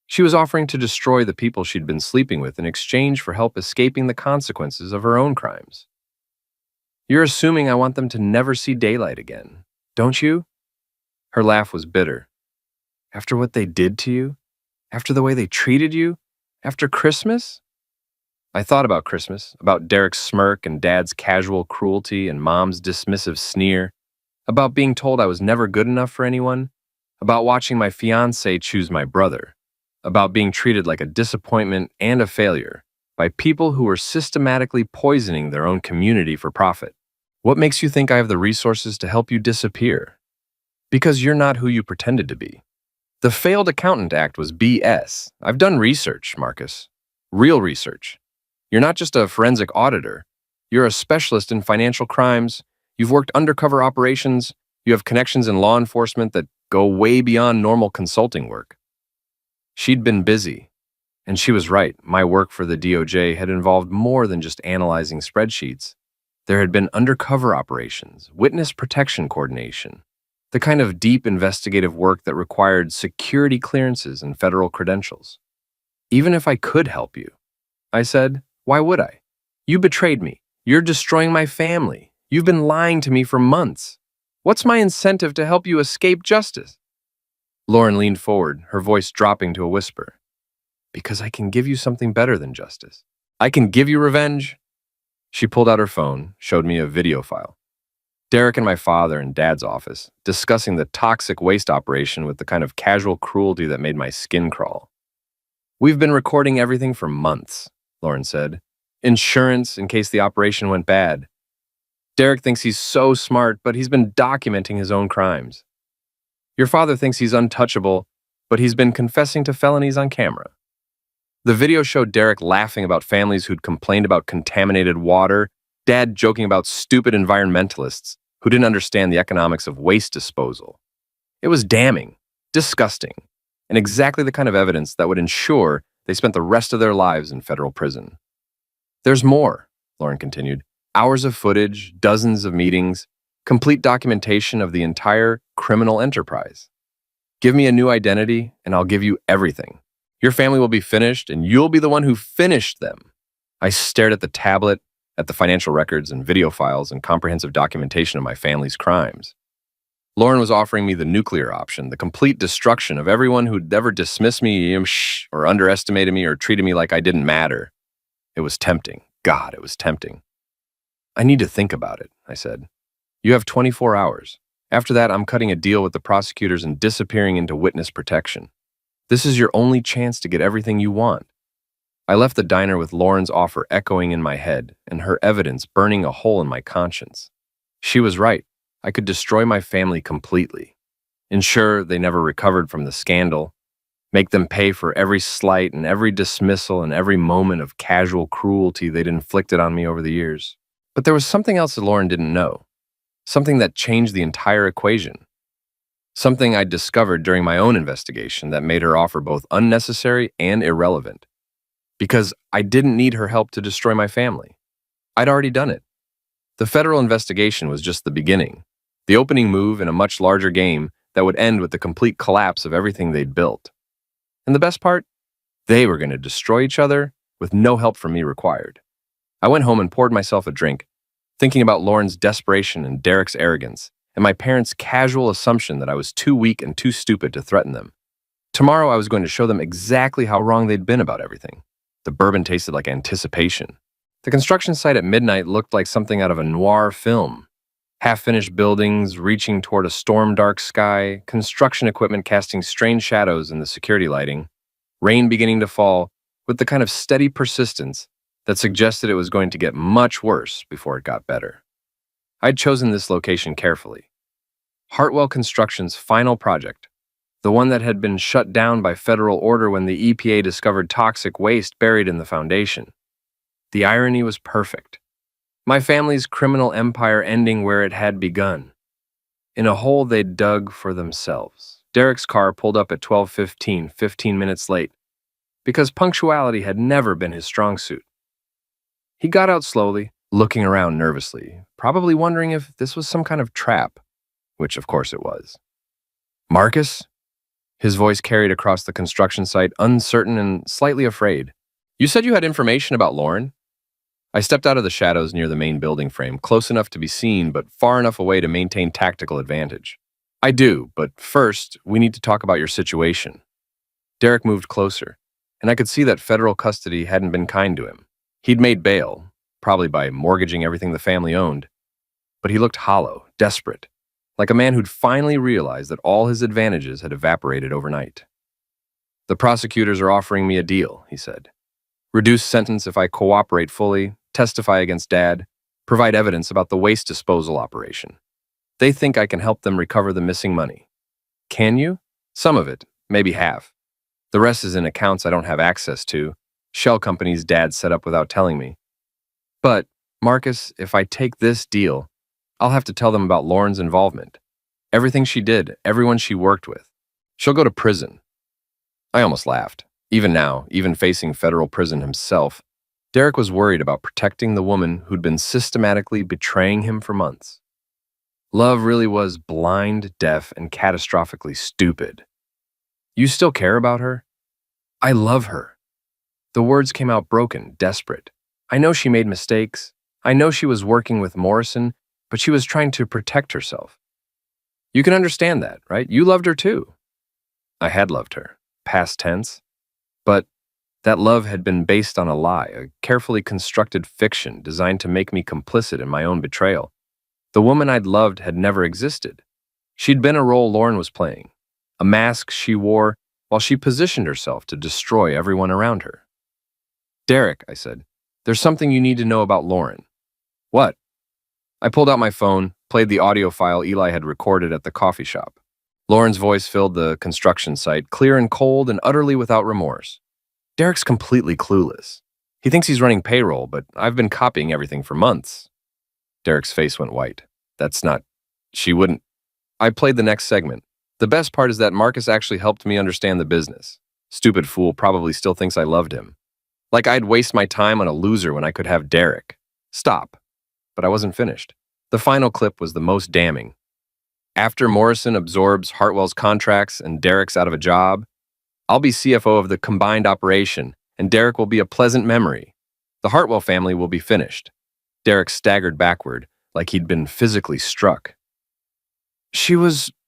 She was offering to destroy the people she'd been sleeping with in exchange for help escaping the consequences of her own crimes. You're assuming I want them to never see daylight again, don't you? Her laugh was bitter. After what they did to you? After the way they treated you? After Christmas? I thought about Christmas, about Derek's smirk and Dad's casual cruelty and Mom's dismissive sneer, about being told I was never good enough for anyone, about watching my fiancé choose my brother, about being treated like a disappointment and a failure by people who were systematically poisoning their own community for profit. What makes you think I have the resources to help you disappear? Because you're not who you pretended to be. The Failed Accountant Act was BS. I've done research, Marcus. Real research. You're not just a forensic auditor. You're a specialist in financial crimes. You've worked undercover operations. You have connections in law enforcement that go way beyond normal consulting work. She'd been busy. And she was right. My work for the DOJ had involved more than just analyzing spreadsheets. There had been undercover operations, witness protection coordination, the kind of deep investigative work that required security clearances and federal credentials. Even if I could help you, I said, why would I? You betrayed me. You're destroying my family. You've been lying to me for months. What's my incentive to help you escape justice? Lauren leaned forward, her voice dropping to a whisper. Because I can give you something better than justice. I can give you revenge. She pulled out her phone, showed me a video file. Derek and my father in Dad's office, discussing the toxic waste operation with the kind of casual cruelty that made my skin crawl. We've been recording everything for months, Lauren said. Insurance in case the operation went bad. Derek thinks he's so smart, but he's been documenting his own crimes. Your father thinks he's untouchable, but he's been confessing to felonies on camera. The video showed Derek laughing about families who'd complained about contaminated water, Dad joking about stupid environmentalists who didn't understand the economics of waste disposal. It was damning, disgusting, and exactly the kind of evidence that would ensure they spent the rest of their lives in federal prison. There's more, Lauren continued. Hours of footage, dozens of meetings, complete documentation of the entire criminal enterprise. Give me a new identity, and I'll give you everything. Your family will be finished, and you'll be the one who finished them. I stared at the tablet, at the financial records and video files and comprehensive documentation of my family's crimes. Lauren was offering me the nuclear option, the complete destruction of everyone who'd ever dismissed me or underestimated me or treated me like I didn't matter. It was tempting. God, it was tempting. I need to think about it, I said. You have 24 hours. After that, I'm cutting a deal with the prosecutors and disappearing into witness protection. This is your only chance to get everything you want. I left the diner with Lauren's offer echoing in my head and her evidence burning a hole in my conscience. She was right. I could destroy my family completely, ensure they never recovered from the scandal, make them pay for every slight and every dismissal and every moment of casual cruelty they'd inflicted on me over the years. But there was something else that Lauren didn't know, something that changed the entire equation, something I'd discovered during my own investigation that made her offer both unnecessary and irrelevant. Because I didn't need her help to destroy my family. I'd already done it. The federal investigation was just the beginning, the opening move in a much larger game that would end with the complete collapse of everything they'd built. And the best part? They were going to destroy each other with no help from me required. I went home and poured myself a drink, thinking about Lauren's desperation and Derek's arrogance, and my parents' casual assumption that I was too weak and too stupid to threaten them. Tomorrow I was going to show them exactly how wrong they'd been about everything. The bourbon tasted like anticipation. The construction site at midnight looked like something out of a noir film. Half-finished buildings reaching toward a storm-dark sky, construction equipment casting strange shadows in the security lighting, rain beginning to fall with the kind of steady persistence that suggested it was going to get much worse before it got better. I'd chosen this location carefully. Hartwell Construction's final project, the one that had been shut down by federal order when the EPA discovered toxic waste buried in the foundation. The irony was perfect. My family's criminal empire ending where it had begun, in a hole they'd dug for themselves. Derek's car pulled up at 12:15, 15 minutes late, because punctuality had never been his strong suit. He got out slowly, looking around nervously, probably wondering if this was some kind of trap, which of course it was. Marcus? His voice carried across the construction site, uncertain and slightly afraid. You said you had information about Lauren? I stepped out of the shadows near the main building frame, close enough to be seen, but far enough away to maintain tactical advantage. I do, but first, we need to talk about your situation. Derek moved closer, and I could see that federal custody hadn't been kind to him. He'd made bail, probably by mortgaging everything the family owned, but he looked hollow, desperate, like a man who'd finally realized that all his advantages had evaporated overnight. The prosecutors are offering me a deal, he said. Reduced sentence if I cooperate fully, testify against Dad, provide evidence about the waste disposal operation. They think I can help them recover the missing money. Can you? Some of it, maybe half. The rest is in accounts I don't have access to, shell companies Dad set up without telling me. But, Marcus, if I take this deal, I'll have to tell them about Lauren's involvement. Everything she did, everyone she worked with. She'll go to prison. I almost laughed. Even now, even facing federal prison himself, Derek was worried about protecting the woman who'd been systematically betraying him for months. Love really was blind, deaf, and catastrophically stupid. You still care about her? I love her. The words came out broken, desperate. I know she made mistakes. I know she was working with Morrison, but she was trying to protect herself. You can understand that, right? You loved her too. I had loved her, past tense. But that love had been based on a lie, a carefully constructed fiction designed to make me complicit in my own betrayal. The woman I'd loved had never existed. She'd been a role Lauren was playing, a mask she wore while she positioned herself to destroy everyone around her. Derek, I said, there's something you need to know about Lauren. What? I pulled out my phone, played the audio file Eli had recorded at the coffee shop. Lauren's voice filled the construction site, clear and cold and utterly without remorse. Derek's completely clueless. He thinks he's running payroll, but I've been copying everything for months. Derek's face went white. That's not... She wouldn't... I played the next segment. The best part is that Marcus actually helped me understand the business. Stupid fool probably still thinks I loved him. Like I'd waste my time on a loser when I could have Derek. Stop. But I wasn't finished. The final clip was the most damning. After Morrison absorbs Hartwell's contracts and Derek's out of a job, I'll be CFO of the combined operation, and Derek will be a pleasant memory. The Hartwell family will be finished. Derek staggered backward, like he'd been physically struck.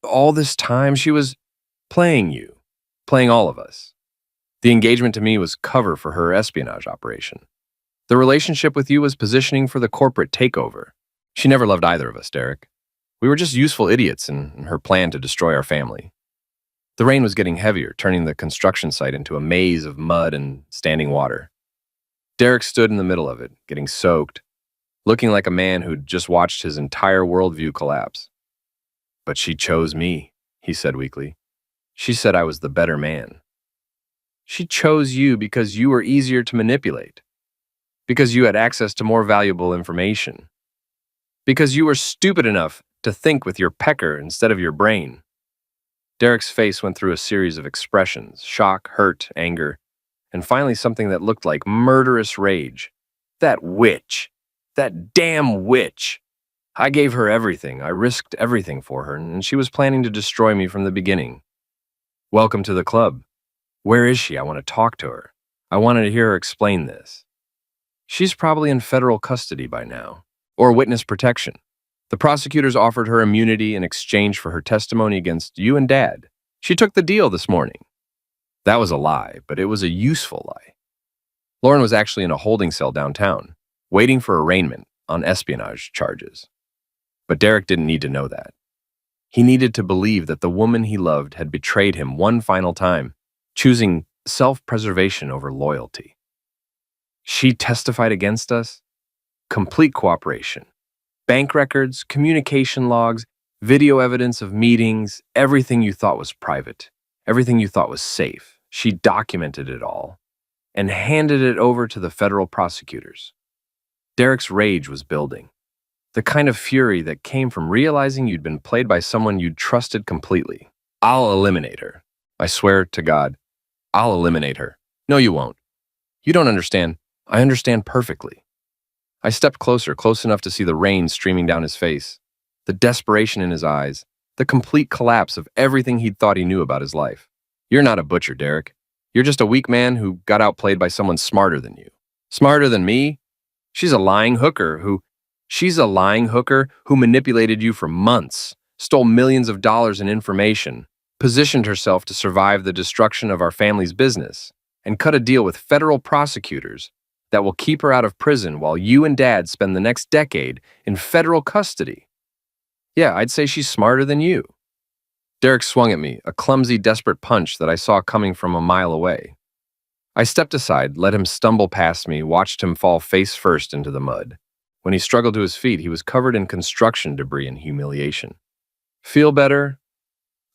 All this time, she was playing you, playing all of us. The engagement to me was cover for her espionage operation. The relationship with you was positioning for the corporate takeover. She never loved either of us, Derek. We were just useful idiots in her plan to destroy our family. The rain was getting heavier, turning the construction site into a maze of mud and standing water. Derek stood in the middle of it, getting soaked, looking like a man who'd just watched his entire worldview collapse. But she chose me, he said weakly. She said I was the better man. She chose you because you were easier to manipulate, because you had access to more valuable information, because you were stupid enough to think with your pecker instead of your brain. Derek's face went through a series of expressions: shock, hurt, anger, and finally something that looked like murderous rage. That witch! That damn witch! I gave her everything. I risked everything for her, and she was planning to destroy me from the beginning. Welcome to the club. Where is she? I want to talk to her. I wanted to hear her explain this. She's probably in federal custody by now, or witness protection. The prosecutors offered her immunity in exchange for her testimony against you and Dad. She took the deal this morning. That was a lie, but it was a useful lie. Lauren was actually in a holding cell downtown, waiting for arraignment on espionage charges. But Derek didn't need to know that. He needed to believe that the woman he loved had betrayed him one final time, choosing self-preservation over loyalty. She testified against us? Complete cooperation. Bank records, communication logs, video evidence of meetings, everything you thought was private, everything you thought was safe. She documented it all and handed it over to the federal prosecutors. Derek's rage was building. The kind of fury that came from realizing you'd been played by someone you'd trusted completely. I'll eliminate her. I swear to God, I'll eliminate her. No, you won't. You don't understand. I understand perfectly. I stepped closer, close enough to see the rain streaming down his face, the desperation in his eyes, the complete collapse of everything he'd thought he knew about his life. You're not a butcher, Derek. You're just a weak man who got outplayed by someone smarter than you. Smarter than me? She's a lying hooker who manipulated you for months, stole millions of dollars in information, positioned herself to survive the destruction of our family's business, and cut a deal with federal prosecutors that will keep her out of prison while you and Dad spend the next decade in federal custody. Yeah, I'd say she's smarter than you. Derek swung at me, a clumsy, desperate punch that I saw coming from a mile away. I stepped aside, let him stumble past me, watched him fall face first into the mud. When he struggled to his feet, he was covered in construction debris and humiliation. Feel better?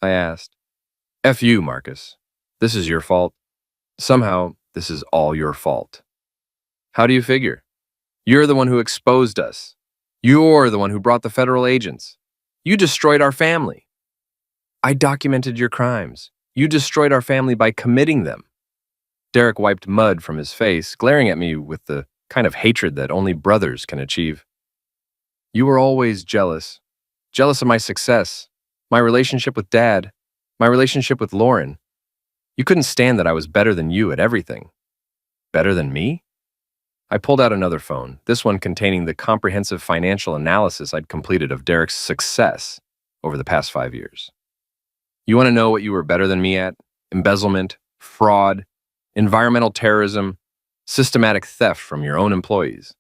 I asked. F you, Marcus. This is your fault. Somehow, this is all your fault. How do you figure? You're the one who exposed us. You're the one who brought the federal agents. You destroyed our family. I documented your crimes. You destroyed our family by committing them. Derek wiped mud from his face, glaring at me with the kind of hatred that only brothers can achieve. You were always jealous. Jealous of my success, my relationship with Dad, my relationship with Lauren. You couldn't stand that I was better than you at everything. Better than me? I pulled out another phone, this one containing the comprehensive financial analysis I'd completed of Derek's success over the past 5 years. You want to know what you were better than me at? Embezzlement, fraud, environmental terrorism, systematic theft from your own employees.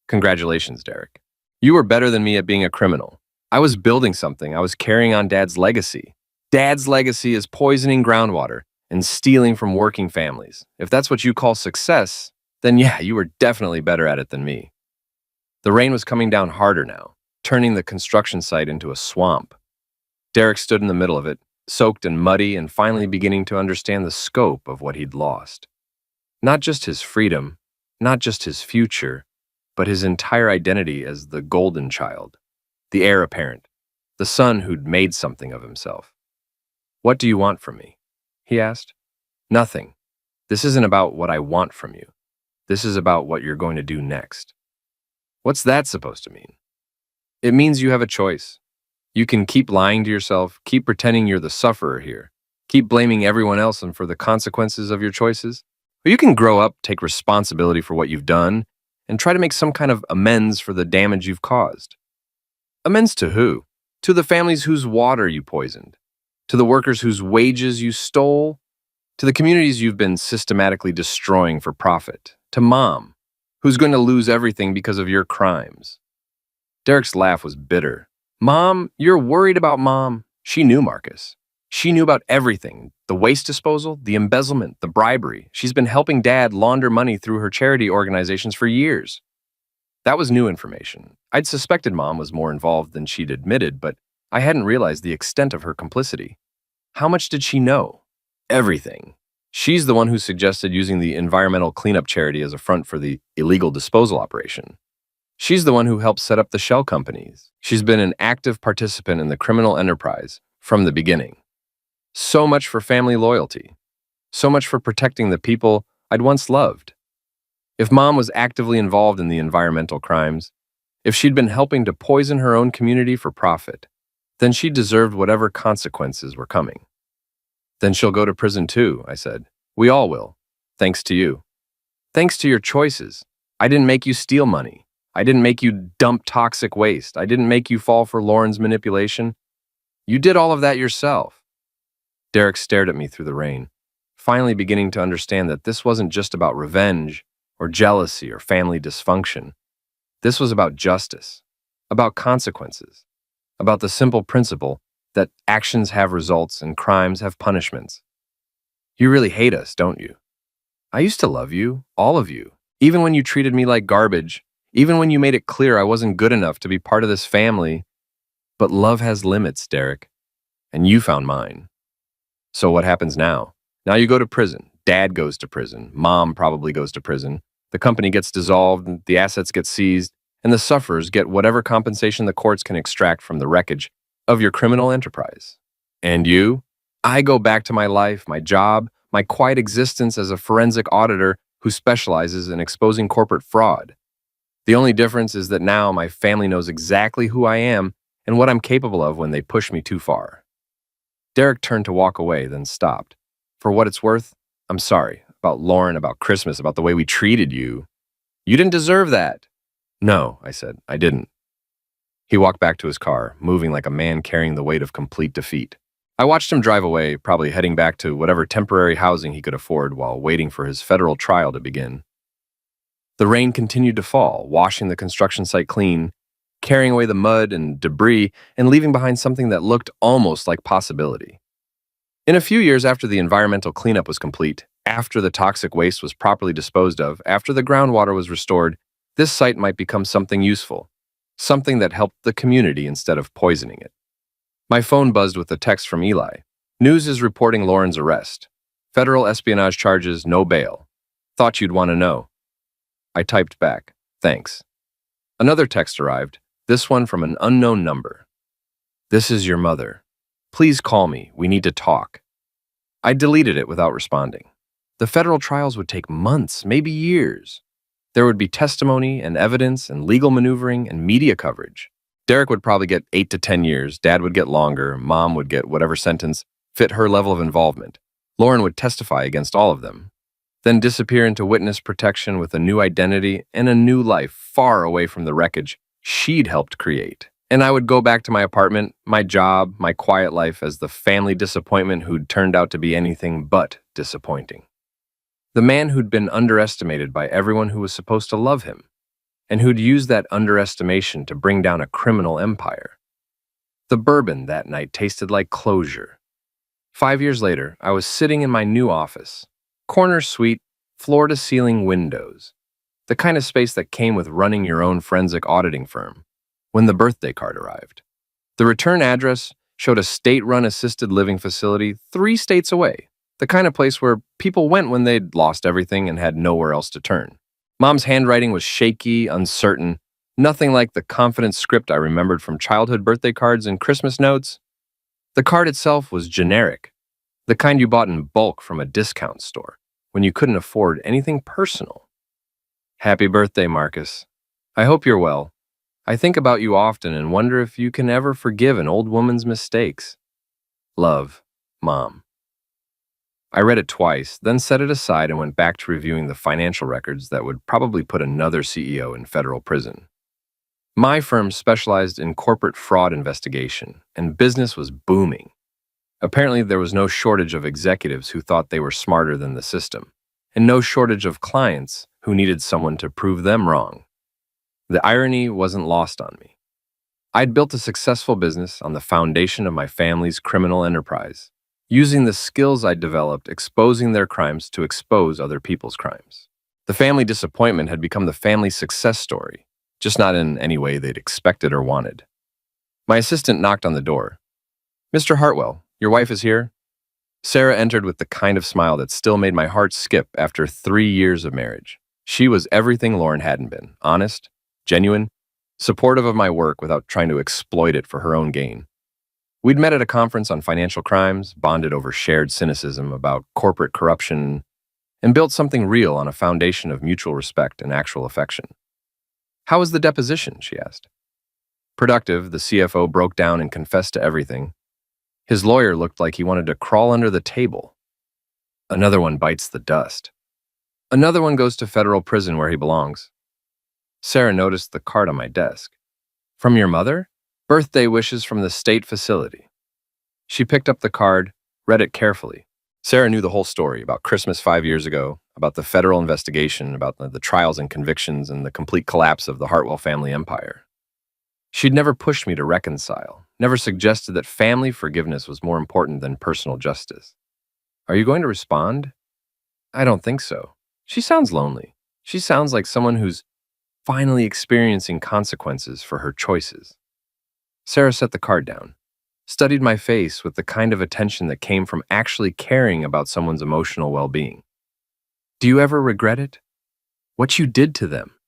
Congratulations, Derek. You were better than me at being a criminal. I was building something. I was carrying on Dad's legacy. Dad's legacy is poisoning groundwater and stealing from working families. If that's what you call success, then yeah, you were definitely better at it than me. The rain was coming down harder now, turning the construction site into a swamp. Derek stood in the middle of it, soaked and muddy, and finally beginning to understand the scope of what he'd lost. Not just his freedom, not just his future, but his entire identity as the golden child, the heir apparent, the son who'd made something of himself. "What do you want from me?" he asked. "Nothing. This isn't about what I want from you. This is about what you're going to do next." What's that supposed to mean? It means you have a choice. You can keep lying to yourself, keep pretending you're the sufferer here, keep blaming everyone else and for the consequences of your choices. Or you can grow up, take responsibility for what you've done, and try to make some kind of amends for the damage you've caused. Amends to who? To the families whose water you poisoned, to the workers whose wages you stole, to the communities you've been systematically destroying for profit, to Mom, who's going to lose everything because of your crimes. Derek's laugh was bitter. Mom, you're worried about Mom. She knew Marcus. She knew about everything, the waste disposal, the embezzlement, the bribery. She's been helping Dad launder money through her charity organizations for years. That was new information. I'd suspected Mom was more involved than she'd admitted, but I hadn't realized the extent of her complicity. How much did she know? Everything. She's the one who suggested using the environmental cleanup charity as a front for the illegal disposal operation. She's the one who helped set up the shell companies. She's been an active participant in the criminal enterprise from the beginning. So much for family loyalty. So much for protecting the people I'd once loved. If Mom was actively involved in the environmental crimes, if she'd been helping to poison her own community for profit, then she deserved whatever consequences were coming. Then she'll go to prison too, I said. We all will. Thanks to you. Thanks to your choices. I didn't make you steal money. I didn't make you dump toxic waste. I didn't make you fall for Lauren's manipulation. You did all of that yourself. Derek stared at me through the rain, finally beginning to understand that this wasn't just about revenge or jealousy or family dysfunction. This was about justice, about consequences, about the simple principle that actions have results and crimes have punishments. You really hate us, don't you? I used to love you, all of you, even when you treated me like garbage, even when you made it clear I wasn't good enough to be part of this family. But love has limits, Derek, and you found mine. So what happens now? Now you go to prison. Dad goes to prison. Mom probably goes to prison. The company gets dissolved, the assets get seized, and the sufferers get whatever compensation the courts can extract from the wreckage of your criminal enterprise. And you? I go back to my life, my job, my quiet existence as a forensic auditor who specializes in exposing corporate fraud. The only difference is that now my family knows exactly who I am and what I'm capable of when they push me too far. Derek turned to walk away, then stopped. For what it's worth, I'm sorry about Lauren, about Christmas, about the way we treated you. You didn't deserve that. No, I said, I didn't. He walked back to his car, moving like a man carrying the weight of complete defeat. I watched him drive away, probably heading back to whatever temporary housing he could afford while waiting for his federal trial to begin. The rain continued to fall, washing the construction site clean, carrying away the mud and debris, and leaving behind something that looked almost like possibility. In a few years after the environmental cleanup was complete, after the toxic waste was properly disposed of, after the groundwater was restored, this site might become something useful, something that helped the community instead of poisoning it. My phone buzzed with a text from Eli. News is reporting Lauren's arrest. Federal espionage charges, no bail. Thought you'd want to know. I typed back, thanks. Another text arrived, this one from an unknown number. This is your mother. Please call me. We need to talk. I deleted it without responding. The federal trials would take months, maybe years. There would be testimony and evidence and legal maneuvering and media coverage. Derek would probably get 8 to 10 years. Dad would get longer. Mom would get whatever sentence fit her level of involvement. Lauren would testify against all of them, then disappear into witness protection with a new identity and a new life far away from the wreckage she'd helped create. And I would go back to my apartment, my job, my quiet life as the family disappointment who'd turned out to be anything but disappointing. The man who'd been underestimated by everyone who was supposed to love him, and who'd used that underestimation to bring down a criminal empire. The bourbon that night tasted like closure. 5 years later, I was sitting in my new office. Corner suite, floor-to-ceiling windows. The kind of space that came with running your own forensic auditing firm. When the birthday card arrived. The return address showed a state-run assisted living facility 3 states away. The kind of place where people went when they'd lost everything and had nowhere else to turn. Mom's handwriting was shaky, uncertain, nothing like the confident script I remembered from childhood birthday cards and Christmas notes. The card itself was generic, The kind you bought in bulk from a discount store when you couldn't afford anything personal. Happy birthday, Marcus. I hope you're well. I think about you often and wonder if you can ever forgive an old woman's mistakes. Love, Mom. I read it twice, then set it aside and went back to reviewing the financial records that would probably put another CEO in federal prison. My firm specialized in corporate fraud investigation, and business was booming. Apparently, there was no shortage of executives who thought they were smarter than the system, and no shortage of clients who needed someone to prove them wrong. The irony wasn't lost on me. I'd built a successful business on the foundation of my family's criminal enterprise, using the skills I'd developed exposing their crimes to expose other people's crimes. The family disappointment had become the family success story, just not in any way they'd expected or wanted. My assistant knocked on the door. "Mr. Hartwell, your wife is here?" Sarah entered with the kind of smile that still made my heart skip after 3 years of marriage. She was everything Lauren hadn't been: honest, genuine, supportive of my work without trying to exploit it for her own gain. We'd met at a conference on financial crimes, bonded over shared cynicism about corporate corruption, and built something real on a foundation of mutual respect and actual affection. "How was the deposition?" she asked. Productive, the CFO broke down and confessed to everything. His lawyer looked like he wanted to crawl under the table. "Another one bites the dust. Another one goes to federal prison where he belongs." Sarah noticed the card on my desk. "From your mother? Birthday wishes from the state facility." She picked up the card, read it carefully. Sarah knew the whole story about Christmas 5 years ago, about the federal investigation, about the trials and convictions, and the complete collapse of the Hartwell family empire. She'd never pushed me to reconcile, never suggested that family forgiveness was more important than personal justice. "Are you going to respond?" "I don't think so. She sounds lonely. She sounds like someone who's finally experiencing consequences for her choices." Sarah set the card down, studied my face with the kind of attention that came from actually caring about someone's emotional well-being. "Do you ever regret it? What you did to them?"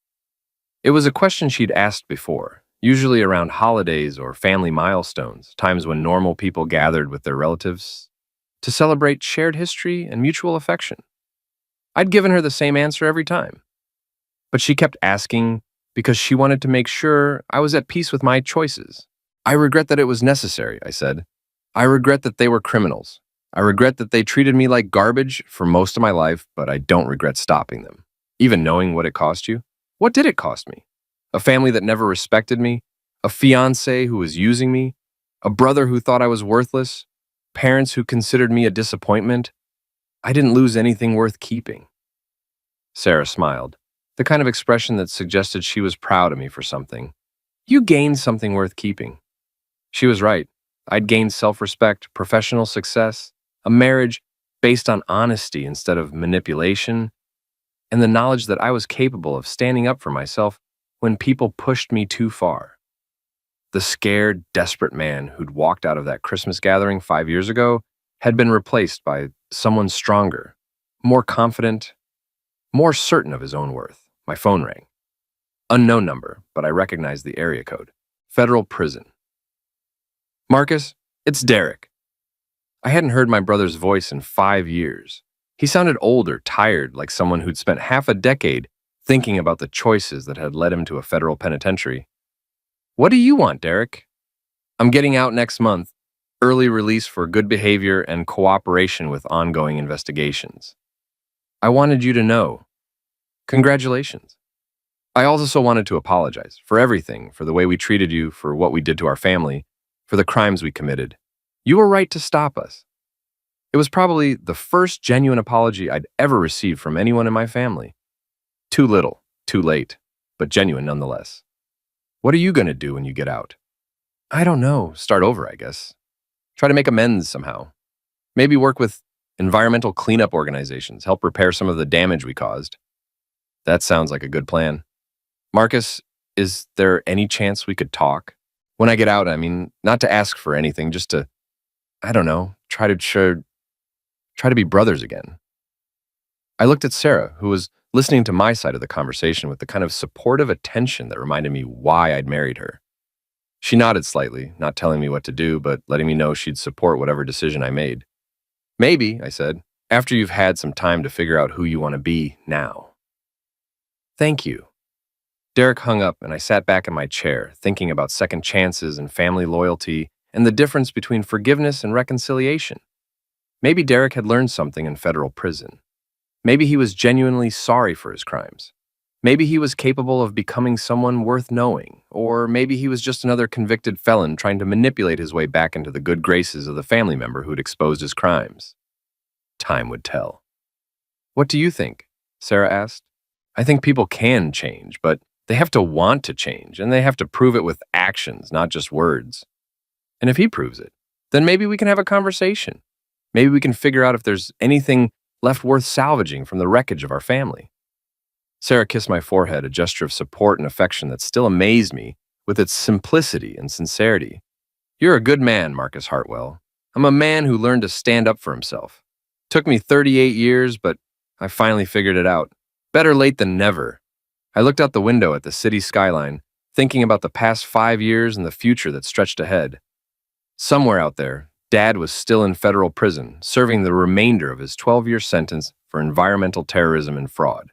It was a question she'd asked before, usually around holidays or family milestones, times when normal people gathered with their relatives to celebrate shared history and mutual affection. I'd given her the same answer every time. But she kept asking because she wanted to make sure I was at peace with my choices. "I regret that it was necessary," I said. "I regret that they were criminals. I regret that they treated me like garbage for most of my life, but I don't regret stopping them. Even knowing what it cost you. What did it cost me? A family that never respected me, a fiancé who was using me, a brother who thought I was worthless, parents who considered me a disappointment. I didn't lose anything worth keeping." Sarah smiled, the kind of expression that suggested she was proud of me for something. "You gained something worth keeping." She was right. I'd gained self-respect, professional success, a marriage based on honesty instead of manipulation, and the knowledge that I was capable of standing up for myself when people pushed me too far. The scared, desperate man who'd walked out of that Christmas gathering 5 years ago had been replaced by someone stronger, more confident, more certain of his own worth. My phone rang. Unknown number, but I recognized the area code. Federal prison. "Marcus, it's Derek." I hadn't heard my brother's voice in 5 years. He sounded older, tired, like someone who'd spent half a decade thinking about the choices that had led him to a federal penitentiary. "What do you want, Derek?" "I'm getting out next month. Early release for good behavior and cooperation with ongoing investigations. I wanted you to know. Congratulations." I also wanted to apologize for everything, for the way we treated you, for what we did to our family, for the crimes we committed. You were right to stop us. It was probably the first genuine apology I'd ever received from anyone in my family. Too little, too late, but genuine nonetheless. "What are you going to do when you get out?" "I don't know. Start over, I guess. Try to make amends somehow. Maybe work with environmental cleanup organizations, help repair some of the damage we caused." "That sounds like a good plan. Marcus, is there any chance we could talk? When I get out, I mean, not to ask for anything, just to, I don't know, try to be brothers again." I looked at Sarah, who was listening to my side of the conversation with the kind of supportive attention that reminded me why I'd married her. She nodded slightly, not telling me what to do, but letting me know she'd support whatever decision I made. Maybe, I said, after you've had some time to figure out who you want to be now. Thank you. Derek hung up, and I sat back in my chair, thinking about second chances and family loyalty and the difference between forgiveness and reconciliation. Maybe Derek had learned something in federal prison. Maybe he was genuinely sorry for his crimes. Maybe he was capable of becoming someone worth knowing, or maybe he was just another convicted felon trying to manipulate his way back into the good graces of the family member who'd exposed his crimes. Time would tell. What do you think? Sarah asked. I think people can change, but they have to want to change, and they have to prove it with actions, not just words. And if he proves it, then maybe we can have a conversation. Maybe we can figure out if there's anything left worth salvaging from the wreckage of our family. Sarah kissed my forehead, a gesture of support and affection that still amazed me with its simplicity and sincerity. You're a good man, Marcus Hartwell. I'm a man who learned to stand up for himself. Took me 38 years, but I finally figured it out. Better late than never. I looked out the window at the city skyline, thinking about the past 5 years and the future that stretched ahead. Somewhere out there, Dad was still in federal prison, serving the remainder of his 12-year sentence for environmental terrorism and fraud.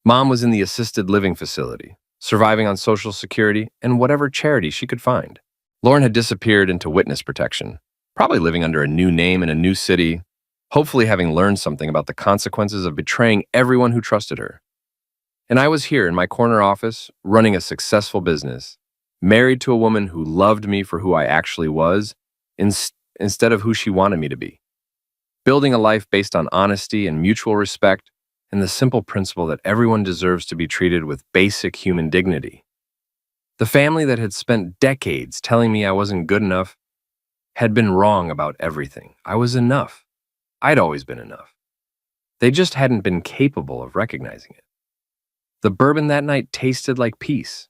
Mom was in the assisted living facility, surviving on Social Security and whatever charity she could find. Lauren had disappeared into witness protection, probably living under a new name in a new city, hopefully having learned something about the consequences of betraying everyone who trusted her. And I was here in my corner office, running a successful business, married to a woman who loved me for who I actually was, instead of who she wanted me to be. Building a life based on honesty and mutual respect, and the simple principle that everyone deserves to be treated with basic human dignity. The family that had spent decades telling me I wasn't good enough had been wrong about everything. I was enough. I'd always been enough. They just hadn't been capable of recognizing it. The bourbon that night tasted like peace,